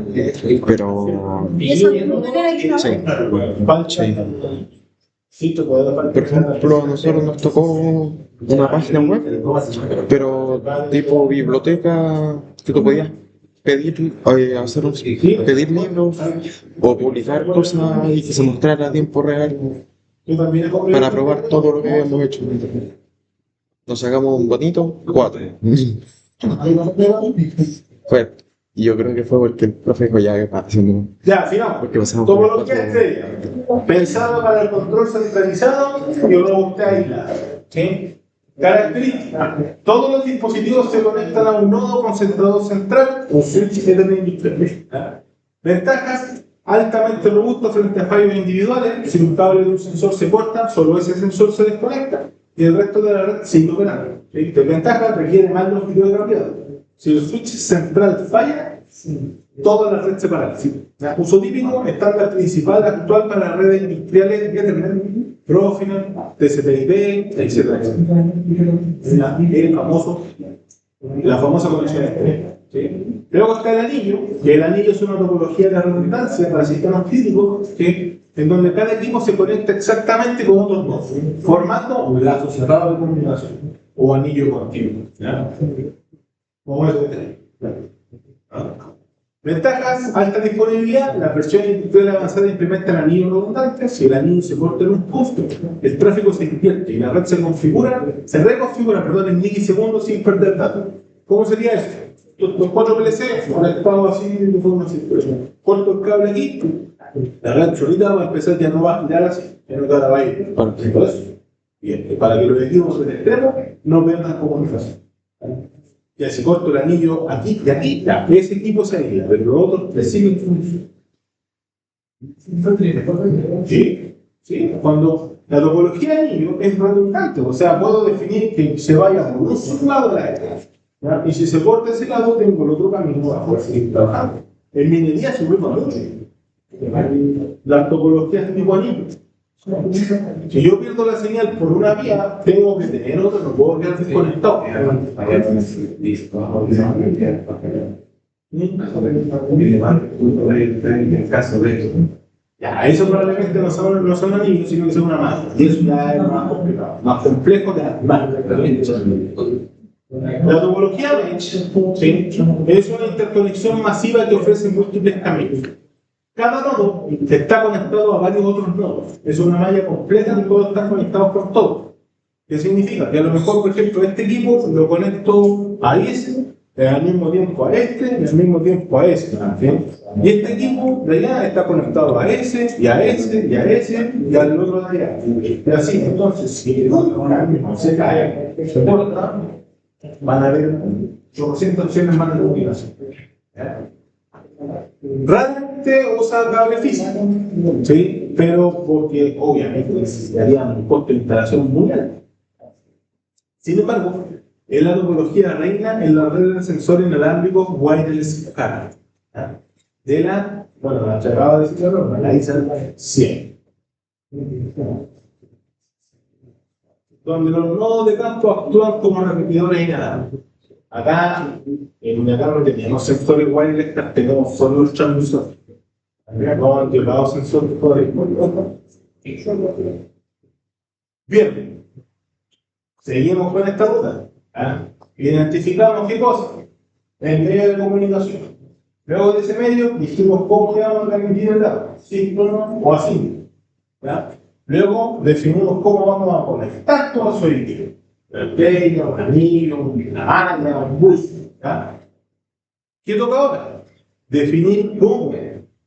pero. ¿Y eso no era aquí, no? Sí. Sí. Sí, te puedo dar. Por ejemplo, a nosotros nos tocó una página web, pero tipo biblioteca que tú podías pedir, pedir libros o publicar cosas y que se mostrara a tiempo real para probar todo lo que habíamos hecho. Nos sacamos un bonito 4. Fue, y yo creo que fue porque el profe dijo ya que haciendo. Ya, sigamos. Porque pasamos por Topología estrella. Pensado para el control centralizado y robustez aislada. ¿Sí? Características. Todos los dispositivos se conectan a un nodo concentrador central, un switch Ethernet industrial. Ventajas. Altamente robusto frente a fallos individuales. Si un cable de un sensor se corta, solo ese sensor se desconecta y el resto de la red sigue operando. ¿Sí? Desventaja. Requiere más longitud de cambiado. Si el switch central falla, toda la red se paraliza. Uso típico, estándar principal actual para redes industriales Ethernet, Profinet, TCP/IP, etc. La famosa conexión estrecha. ¿Sí? Luego está el anillo, que el anillo es una topología de redundancia para sistemas críticos, ¿sí? En donde cada equipo se conecta exactamente con otros nodos, formando un lazo cerrado de comunicación o anillo continuo. Como eso que tenéis. Ventajas, alta disponibilidad. La versión industrial avanzada implementa el anillo redundante. Si el anillo se corta en un punto, el tráfico se invierte y la red se reconfigura en milisegundos sin perder datos. ¿Cómo sería eso? Los 4 PLC conectados así de forma circular. Corto el cable aquí, la red solita va a empezar, ya no va a girar así, ya no va a ir. Entonces, bien, para que los equipos del extremo no pierdan comunicación. Ya si corto el anillo aquí y aquí, ya, ese equipo se aísla, pero los otros le siguen funcionando. Sí, cuando la topología de anillo es redundante, o sea, puedo definir que se vaya por un lado de la red, y si se corta ese lado, tengo el otro camino a poder seguir trabajando. En minería se ocupa mucho las topologías de tipo anillo. Si yo pierdo la señal por una vía, tengo que tener otra, no puedo quedar desconectado. Ya, eso probablemente no son anillos, sino que son una máquina. Y eso ya es más complejo de más. La topología Mesh, ¿sí? Es una interconexión masiva que ofrece múltiples caminos. Cada nodo está conectado a varios otros nodos. Es una malla completa de todos están conectados con todos. ¿Qué significa? Que a lo mejor, por ejemplo, este equipo lo conecto a ese, al mismo tiempo a este, y al mismo tiempo a ese. ¿Sí? Y este equipo de allá está conectado a ese, y a ese, y a ese, y al otro de allá. Y así, entonces, si el otro se cae, se corta, van a haber 800 opciones más de comunicación. Raramente usa cable físico, ¿sí? Pero porque obviamente necesitaría un costo de instalación muy alto. Sin embargo, es la topología reina en la red de sensores inalámbricos wireless CAN, de la, bueno, la que acaba de decir, la ISA 100. Donde los nodos de campo actúan como repetidores inalámbricos. Acá, en Unicam no teníamos sensores wireless, tenemos solo el transmisor. No han llevado sensores por ahí. Bien, seguimos con esta ruta. Identificamos qué cosa, el medio de comunicación. Luego de ese medio, dijimos cómo le vamos a transmitir el dato, síncrono o asíncrono. Luego definimos cómo vamos a conectar todo eso equipo. El peña, un anillo, una malla, un bus. ¿Qué toca ahora? definir cómo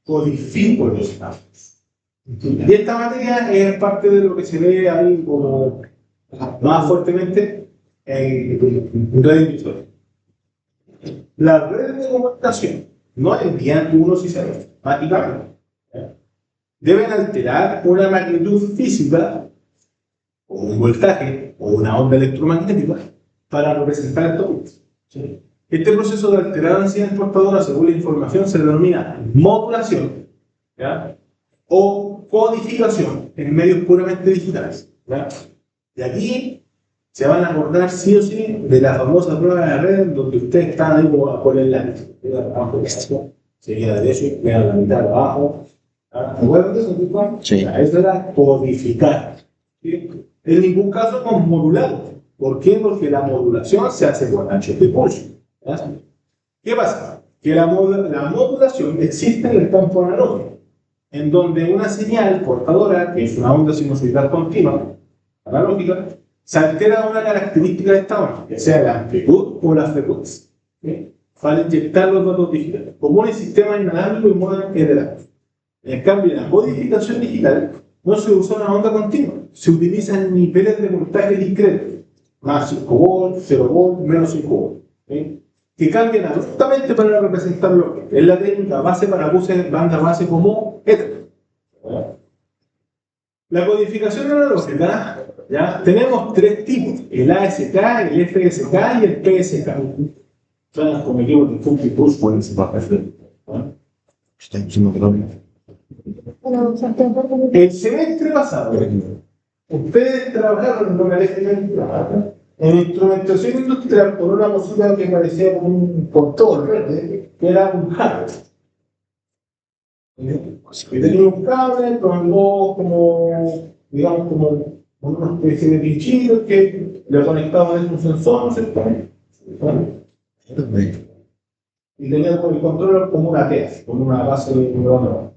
codifico los datos. Y esta materia es parte de lo que se ve ahí como más fuertemente en redes virtuales. Las redes de comunicación no envían unos y ceros, mágicamente. Deben alterar una magnitud física, o un voltaje, o una onda electromagnética, para representar estos puntos. ¿Sí? Este proceso de alterar la densidad transportadora según la información se denomina modulación, ¿ya? O codificación en medios puramente digitales. ¿Ya? Y aquí se van a acordar sí o sí de la famosa prueba de red donde ustedes están ahí por el lápiz. Se queda derecho y queda la mitad abajo. ¿Se acuerdan de eso, tipo? Sí. Eso era codificar. ¿Sí? En ningún caso con modular. ¿Por qué? Porque la modulación se hace con anchos de pulso. ¿Ya? ¿Qué pasa? Que la modulación existe en el campo analógico, en donde una señal portadora, que es una onda sinusoidal continua, analógica, se altera una característica de esta onda, ya sea la amplitud o la frecuencia, ¿sí? Para inyectar los datos digitales, como un sistema inalámbrico y modem de datos. En cambio, en la codificación digital no se usa una onda continua, se utilizan niveles de voltaje discretos, más 5 volts, 0 volts, menos 5 volts, ¿sí? Que cambian abruptamente para representar lo que es la técnica base para buses banda base como Ethernet. La codificación analógica, ¿ya? Tenemos tres tipos: el ASK, el FSK y el PSK. Son los cometimos de Funky Push por ese papel. Está diciendo que no. Bueno, El semestre pasado, ustedes trabajaron en instrumentación industrial con una cosita que parecía como un control verde, que era un hardware. Y tenía un cable con dos, como, digamos, como una especie de pinchillos que le conectaban a un sensor, no sé cómo. Y tenía el control como una TEA, con una base de microondas.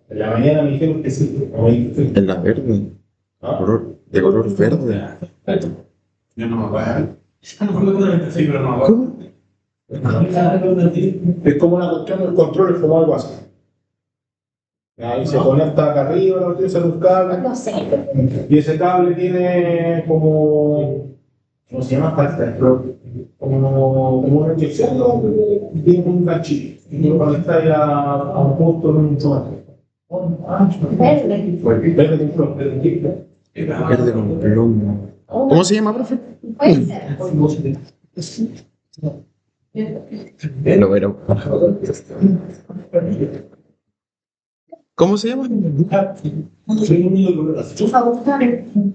En la mañana me dijeron que sí. En la verde. De color verde. Yo no me acuerdo. Sí, pero no. ¿Cómo? Es como una cuestión del control, es como algo así. Ahí se conecta acá arriba, la utiliza un cable. no sé. Y ese cable tiene como. ¿Cómo se llama? Como una inyección, ¿no? Tiene un ganchillo. Y lo conecta a un punto de un tomate. Verde. Verde de un plomo. Verde con plomo. ¿Cómo se llama, profe? Puede ser. Lo veró. ¿Cómo se llama? A buscar.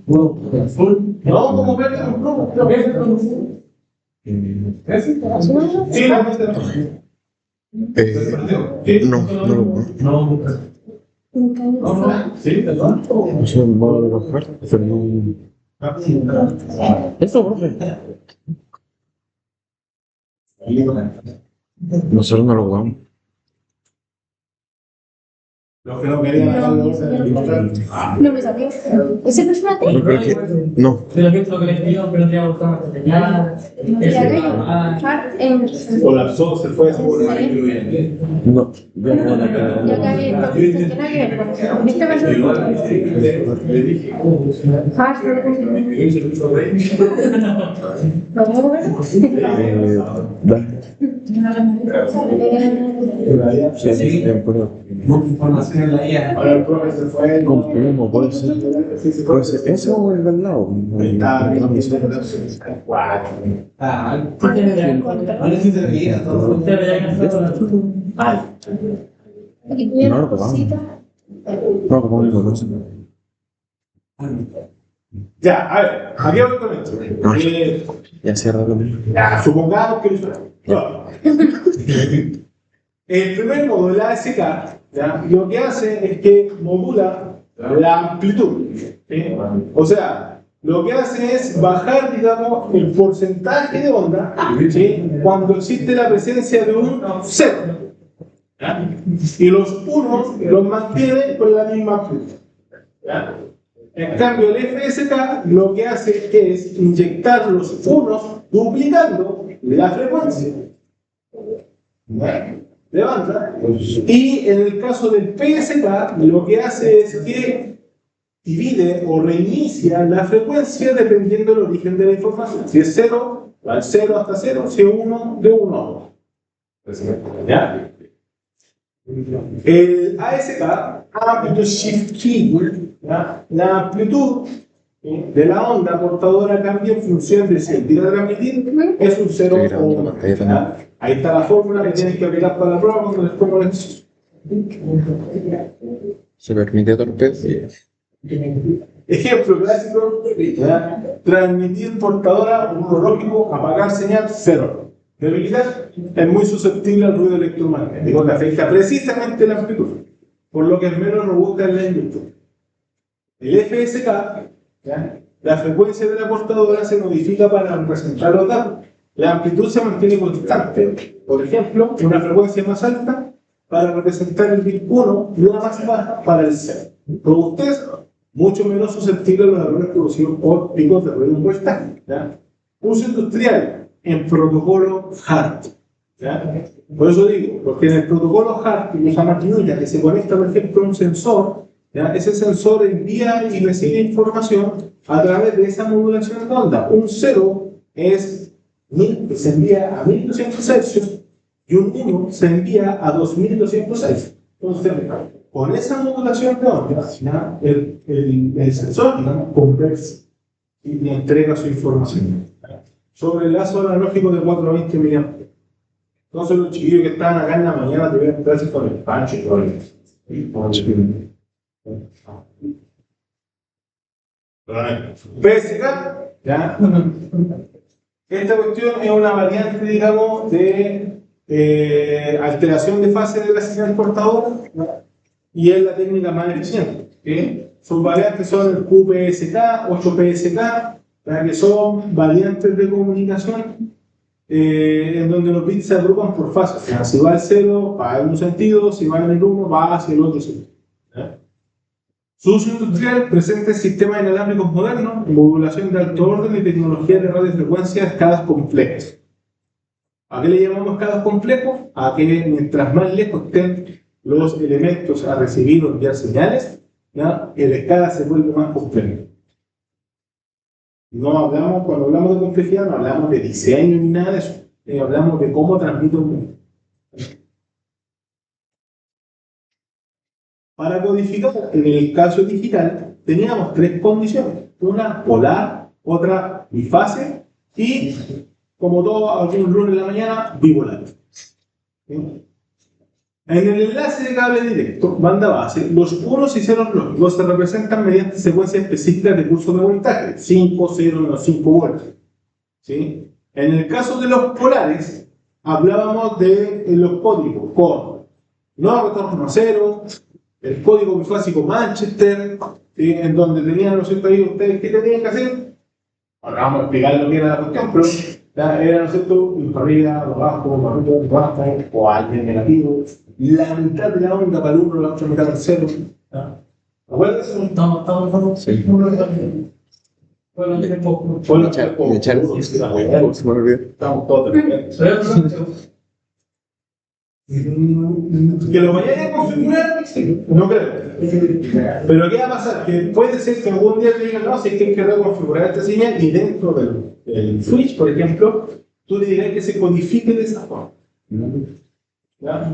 No, como verde de un plomo. Sí, la verde de un plomo. No, no lo veo. Sí, perdón. No sé, va a bajar, pero no. Eso, profe. Nosotros no lo jugamos. Los que no querían No me salió. ¿Ese no es una T? No, pero es que. No. Pero que esto lo que les pidió, pero te iba a buscar más señal. Hard en. colapsó, se fue, se volvió. No. Ya no van a quedar. Yo que había entonces que nada que ver con eso. Este va a ser Le dije, hard. ¿Lo vamos a ver? Dale. Sí, sí, temporada. Información en la IA. ahora el profe se fue. Con plomo, puede ser. Puede ser ese o el del lado. Está Ah, ahora sí se veía todo. Usted veía que estaba. Aquí tuviera No, una cosita. No, como digo, no sé. Ya, a ver, aquí voy con esto. Ya cierra lo mismo. Ya, supongamos que el primer modo, el ASK, ¿ya? Lo que hace es que modula la amplitud. ¿Sí? O sea, lo que hace es bajar, digamos, el porcentaje de onda, ¿sí? Cuando existe la presencia de un cero. ¿Ya? Y los unos los mantiene con la misma amplitud. ¿Ya? En cambio, el FSK lo que hace es inyectar los unos duplicando la frecuencia. ¿ya? De banda. Y en el caso del PSK, lo que hace es que divide o reinicia la frecuencia dependiendo del origen de la información. Si es 0, va al 0 hasta 0, si es 1, de 1 a 2. ¿Ya? El ASK, Amplitude Shift Key, ¿ya? La amplitud de la onda portadora cambia en función de si el tira de transmitir es un 0 o 1. Ahí está la fórmula que tienes que aplicar para la prueba cuando les pongo el ejercicio. Se permite torpedo. Ejemplo clásico, ¿ya? Transmitir portadora oncológico, apagar señal 0. Debilidad es muy susceptible al ruido electromagnético que afecta precisamente la amplitud, por lo que es menos robusta en la inducción. El FSK, ¿ya? La frecuencia de la portadora se modifica para representar los datos. La amplitud se mantiene constante. Por ejemplo, una frecuencia más alta para representar el bit 1 y una más baja para el 0. Robustez mucho menos susceptible a los errores producidos por picos de ruido voltaje. Uso industrial en protocolo HART. ¿Ya? Por eso digo, porque en el protocolo HART, esa maquinita que se conecta, por ejemplo, a un sensor, ¿ya? Ese sensor envía y recibe información a través de esa modulación de onda. Un 0 se envía a 1200 Celsius y un 1 se envía a 2200 Celsius. Entonces, con esa modulación de onda, ¿ya? El sensor, digamos, conversa y entrega su información. Sobre el lazo analógico de 420 mA. Entonces los chiquillos que estaban acá en la mañana debían entrarse con el pancho y todo eso. PSK, ¿ya? Esta cuestión es una variante, digamos, de alteración de fase de la señal portadora, ¿ya? Y es la técnica más eficiente. ¿Okay? Sus variantes son el QPSK, 8PSK, que son variantes de comunicación en donde los bits se agrupan por fases. O sea, si va al 0, va en un sentido, si va en el 1, va hacia el otro sentido. Su uso industrial presenta sistemas inalámbricos modernos, modulación de alto orden y tecnología de radiofrecuencia a escalas complejas. ¿A qué le llamamos escalas complejas? A que mientras más lejos estén los elementos a recibir o enviar señales, ¿ya? La escala se vuelve más compleja. No hablamos, cuando hablamos de complejidad, no hablamos de diseño ni nada de eso. Hablamos de cómo transmite un mundo. Para codificar, en el caso digital, teníamos tres condiciones. Una polar, otra bifase y, como todos algunos lunes de la mañana, bipolar. ¿Sí? En el enlace de cable directo, banda base, los unos y ceros lógicos se representan mediante secuencias específicas de curso de voltaje, 5, 0, menos 5 voltios. ¿Sí? En el caso de los polares, hablábamos de los códigos con no retorno a cero, el código bifásico Manchester, ¿sí? En donde tenían, ¿no es cierto?, ahí ustedes, ¿qué tenían que hacer? Ahora vamos a explicar lo que era la cuestión, pero era, ¿no es cierto?, para arriba, para abajo, para arriba, para abajo, o alguien negativo. La mitad de la onda para el 1, la otra mitad para el 0. ¿Recuerdas? Estamos Sí. bueno, un poco. Me echaron. Se me olvidó. Estamos todos de que lo vayan a configurar, no creo. Pero ¿qué va a pasar? Que puede ser que algún día te digan, no, si es que hay que reconfigurar esta señal y dentro del switch, por ejemplo, tú le dirás que se codifique de esa forma.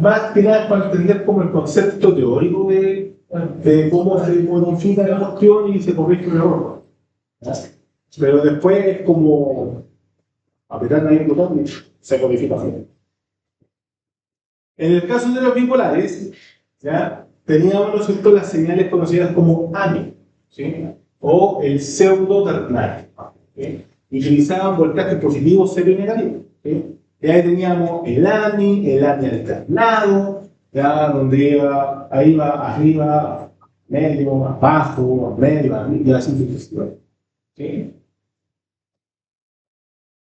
Más que nada para entender como el concepto teórico de cómo se modifica la cuestión y se corrige un error. Pero después es como apretar ahí un botón y se codifica así. En el caso de los bipolares, ¿ya? Teníamos nosotros las señales conocidas como AMI, ¿sí? O el pseudo ternario, ¿sí? Utilizaban voltajes positivos, cero y negativo, ¿sí? Y ahí teníamos el AMI alternado, ¿ya? Donde iba arriba, medio, abajo, medio, y así sucesivamente, ¿sí?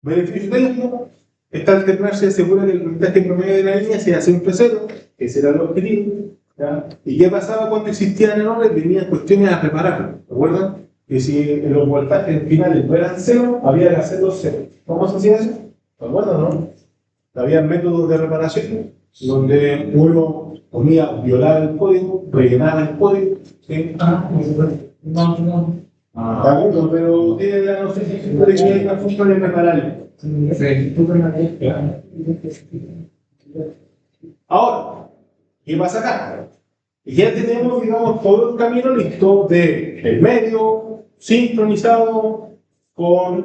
Beneficio técnico. Esta alternancia asegura que el voltaje promedio de la línea sea siempre cero, ese era el objetivo. ¿Ya? ¿Y qué pasaba cuando existían errores? Venían cuestiones a reparar. ¿Recuerdan? Que si los voltajes finales no eran cero, había que hacerlos cero. ¿Cómo se hacía eso? ¿Recuerdan, no? Había métodos de reparación. donde uno ponía violar el código, rellenar el código, ¿sí? De acuerdo, pero tiene la noción de que hay una función en prepararlo. Ahora, ¿qué pasa acá? Ya tenemos, digamos, todo el camino listo de el medio, sincronizado con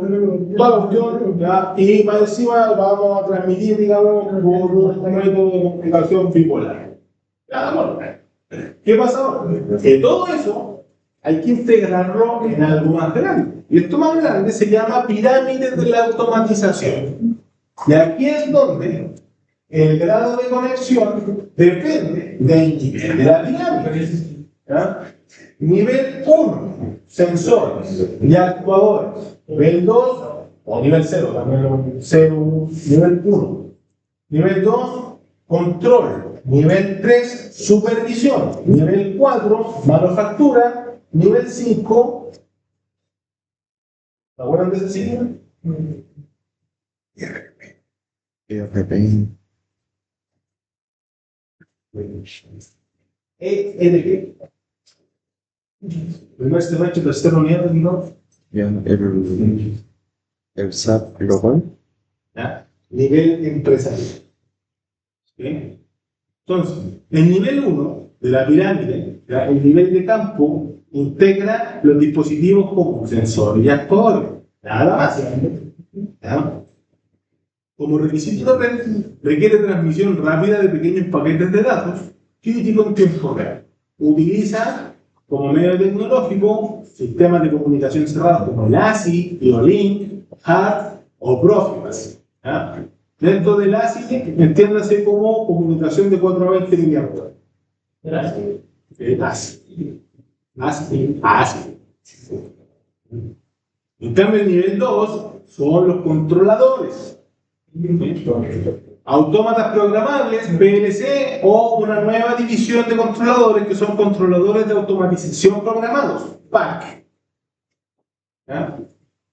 toda la opción, ¿ya? Y más encima vamos a transmitir, digamos, por un método de comunicación bipolar. ¿Ya? Bueno, ¿qué pasa ahora? Que todo eso hay que integrarlo en algo más grande. Y esto más grande se llama pirámide de la automatización. Y aquí es donde el grado de conexión depende del nivel de la pirámide. ¿Ya? Nivel 1, sensores y actuadores. Nivel 2, o nivel 0, también 0, nivel 1. Nivel 2, control. Nivel 3, supervisión. Nivel 4, manufactura. Nivel 5, ¿se acuerdan de ese signo? ERP. ERP. Primer semestre, tercera unidad, ¿no? Ya, el SAP global. ¿Ya? Nivel empresarial. ¿Sí? Entonces, el nivel 1 de la pirámide, ¿ya? El nivel de campo, integra los dispositivos como sensores y actuadores. Nada más. ¿Ya? Como requisito de red, requiere transmisión rápida de pequeños paquetes de datos críticos en tiempo real. Utiliza como medio tecnológico sistemas de comunicación cerrados como el ASI, IO-Link, HART o Profibus. ¿Ya? Dentro del ASI, entiéndase como comunicación de 4 a 20 miliamperes. ASI. En cambio, el nivel 2 son los controladores. Autómatas programables, PLC, o una nueva división de controladores que son controladores de automatización programados, PAC. ¿Ya?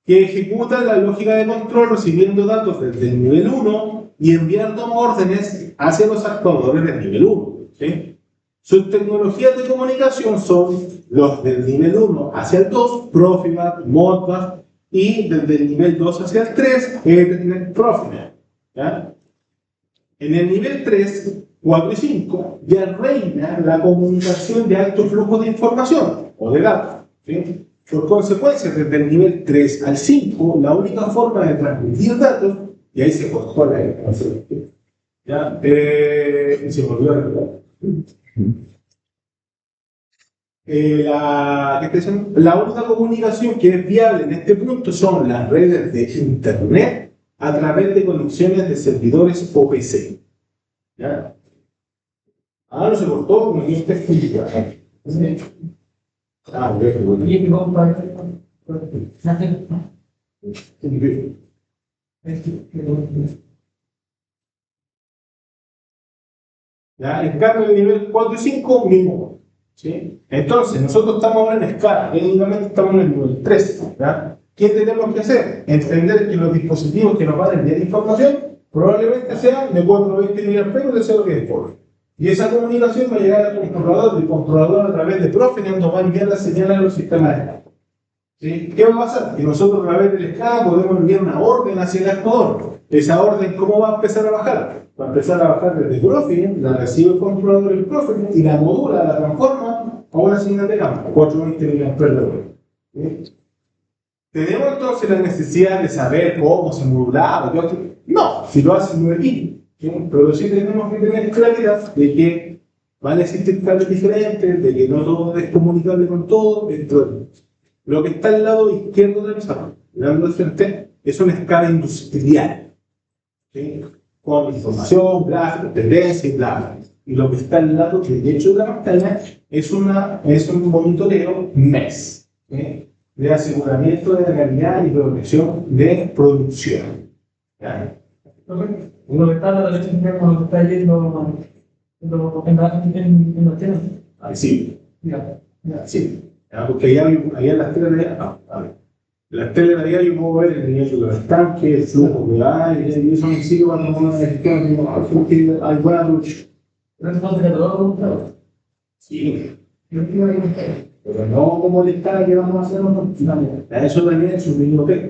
Que ejecutan la lógica de control recibiendo datos desde el nivel 1 y enviando órdenes hacia los actuadores del nivel 1. ¿Sí? Sus tecnologías de comunicación son los del nivel 1 hacia el 2, Profibus, Modbus, y desde el nivel 2 hacia el 3, Ethernet, Profinet. ¿Ya? En el nivel 3, 4 y 5 ya reina la comunicación de alto flujo de información o de datos. ¿Sí? Por consecuencia, desde el nivel 3 al 5, la única forma de transmitir datos, y ahí se cortó la información. ¿Ya? Se volvió a recordar. La única comunicación que es viable en este punto son las redes de Internet a través de conexiones de servidores OPC. ¿Ya? No se cortó, como que usted explica. ¿Ya? En cambio, el nivel 4 y 5, mismo. ¿Sí? Entonces, nosotros estamos ahora en escala, técnicamente estamos en el nivel 3. ¿Ya? ¿Qué tenemos que hacer? Entender que los dispositivos que nos van a enviar información probablemente sean de 420 mAh de 0 que por. Y esa comunicación va a llegar al controlador, y el controlador a través de Profinet nos va a enviar la señal a los sistemas de escala. ¿Sí? ¿Qué va a pasar? Que nosotros a través del escala podemos enviar una orden hacia el actuador. Esa orden, ¿cómo va a empezar a bajar? Va a empezar a bajar desde Profinet, la recibe el controlador del Profinet y la modula, la transforma a una señal de campo, 420 mAh. ¿Sí? ¿Tenemos entonces la necesidad de saber cómo se modulaba? No, si lo hace muy bien. ¿Sí? Pero sí tenemos que tener claridad de que van a existir cables diferentes, de que no todo es comunicable con todo. Lo que está al lado izquierdo del salón, el lado del frente, es una escala industrial. ¿Sí? Con información, gráficos, tendencias y bla, bla. Y lo que está al lado derecho de la pantalla es un monitoreo MES. ¿Sí? De aseguramiento de la calidad y protección de producción. ¿Ya? Lo que está a la derecha es como lo que está yendo en los temas. Sí. Ya. Sí. Porque allá en las telas de. A ver. Las telerarías yo puedo ver el nivel de los estanques, el flujo de aire, y eso me sirve cuando uno necesita hay buena lucha. Sí, pero no como el escala que vamos a hacer nosotros. Eso también es un biblioteca.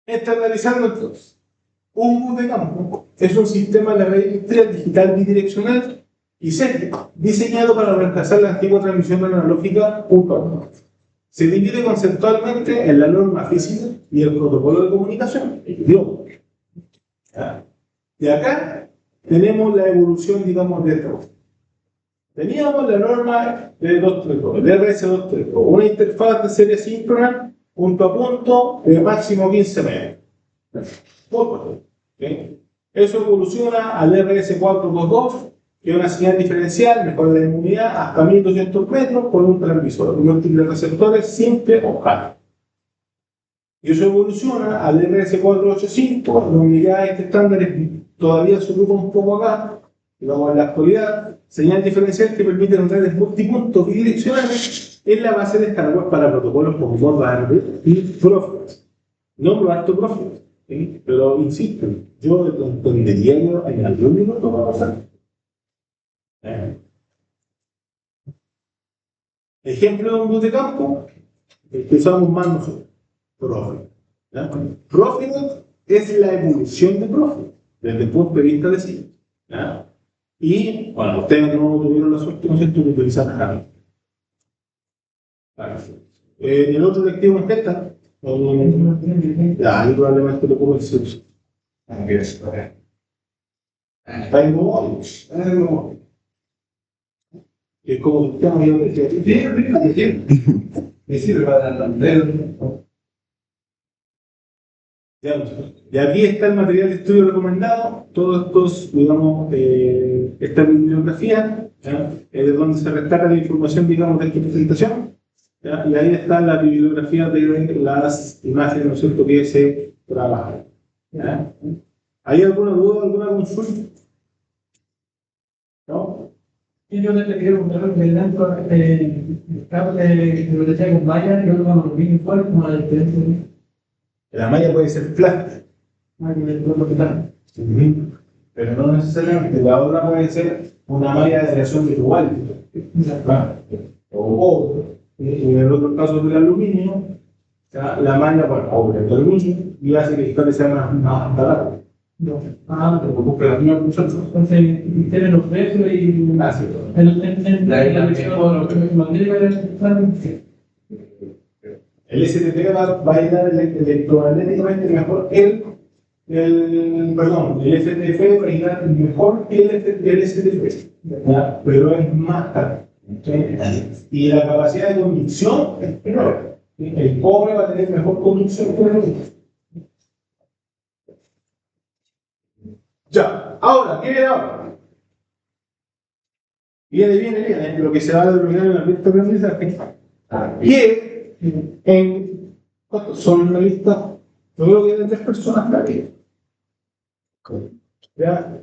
Estandarizando entonces. Un bus de campo es un sistema de red industrial digital bidireccional y céntrico, diseñado para reemplazar la antigua transmisión analógica punto a punto. Se divide conceptualmente en la norma física y el protocolo de comunicación, el idioma. ¿Ya? Y acá tenemos la evolución, digamos, de esto. Teníamos la norma de 232, el RS232, una interfaz de serie síncrona, punto a punto, de máximo 15 metros. ¿Okay? Eso evoluciona al RS422, que es una señal diferencial, mejora la inmunidad hasta 1200 metros con un transmisor, múltiples receptores simple o JAR. Y eso evoluciona al RS485, donde ya este estándar todavía se ocupa un poco acá, digamos en la actualidad, señal diferencial que permite redes multipuntos bidireccionales en la base de hardware para protocolos como Modbus y Profit. No harto Profit, ¿sí? Pero insisto, yo entendería que en algún minuto va a pasar. Ejemplo de un bus de campo, el que usamos más nosotros, Profit. Profit es la evolución de Profit, desde el punto de vista de sí. Y, bueno, ustedes no tuvieron la suerte, no sé, de utilizar nada. El otro lectivo en Delta, ahí probablemente lo puedo decir. Está en Google. Es como el tema yo decía. Me sirve para entender. Y aquí está el material de estudio recomendado, todos estos, digamos, esta bibliografía, es de donde se rescata la información, digamos, de esta presentación, ¿ya? Y ahí está la bibliografía de las imágenes, ¿no es cierto?, que se trabajan. ¿Hay alguna duda, alguna consulta? ¿No? Yo te quiero preguntar que dentro del cable que lo decía con malla, yo lo vi igual como la diferencia. La malla puede ser plástica. Pero no necesariamente. La otra puede ser una malla de aleación virtual. O en el otro caso del aluminio, la malla para cobre el aluminio y hace que el cable sea más barato. Porque la misma Entonces, tienen los precios y la el STT va a ir electromagnéticamente mejor el FTP va a ir mejor que el STP, pero es más caro. Y la capacidad de conducción es menor. El cobre va a tener mejor conducción que el aluminio. Ya, ahora, ¿qué viene ahora? Viene lo que se va a denominar en el ambiente de aprendizaje. Que ¿cuántos son en la lista? Yo creo que hay 3 personas aquí. Ya,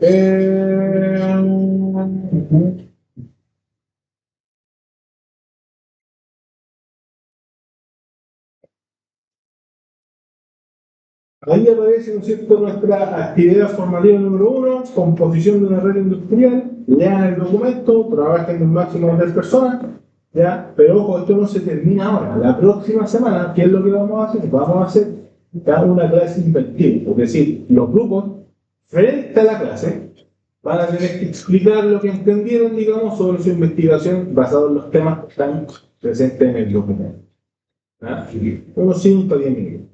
ahí aparece, ¿no es cierto?, nuestra actividad formativa número 1, composición de una red industrial. Lean el documento, trabajen un máximo de 3 personas. ¿Ya? Pero ojo, esto no se termina ahora. La próxima semana, ¿qué es lo que vamos a hacer? Vamos a hacer una clase invertida. Es decir, los grupos, frente a la clase, van a tener que explicar lo que entendieron, digamos, sobre su investigación basado en los temas que están presentes en el documento. Unos 5 a 10 minutos.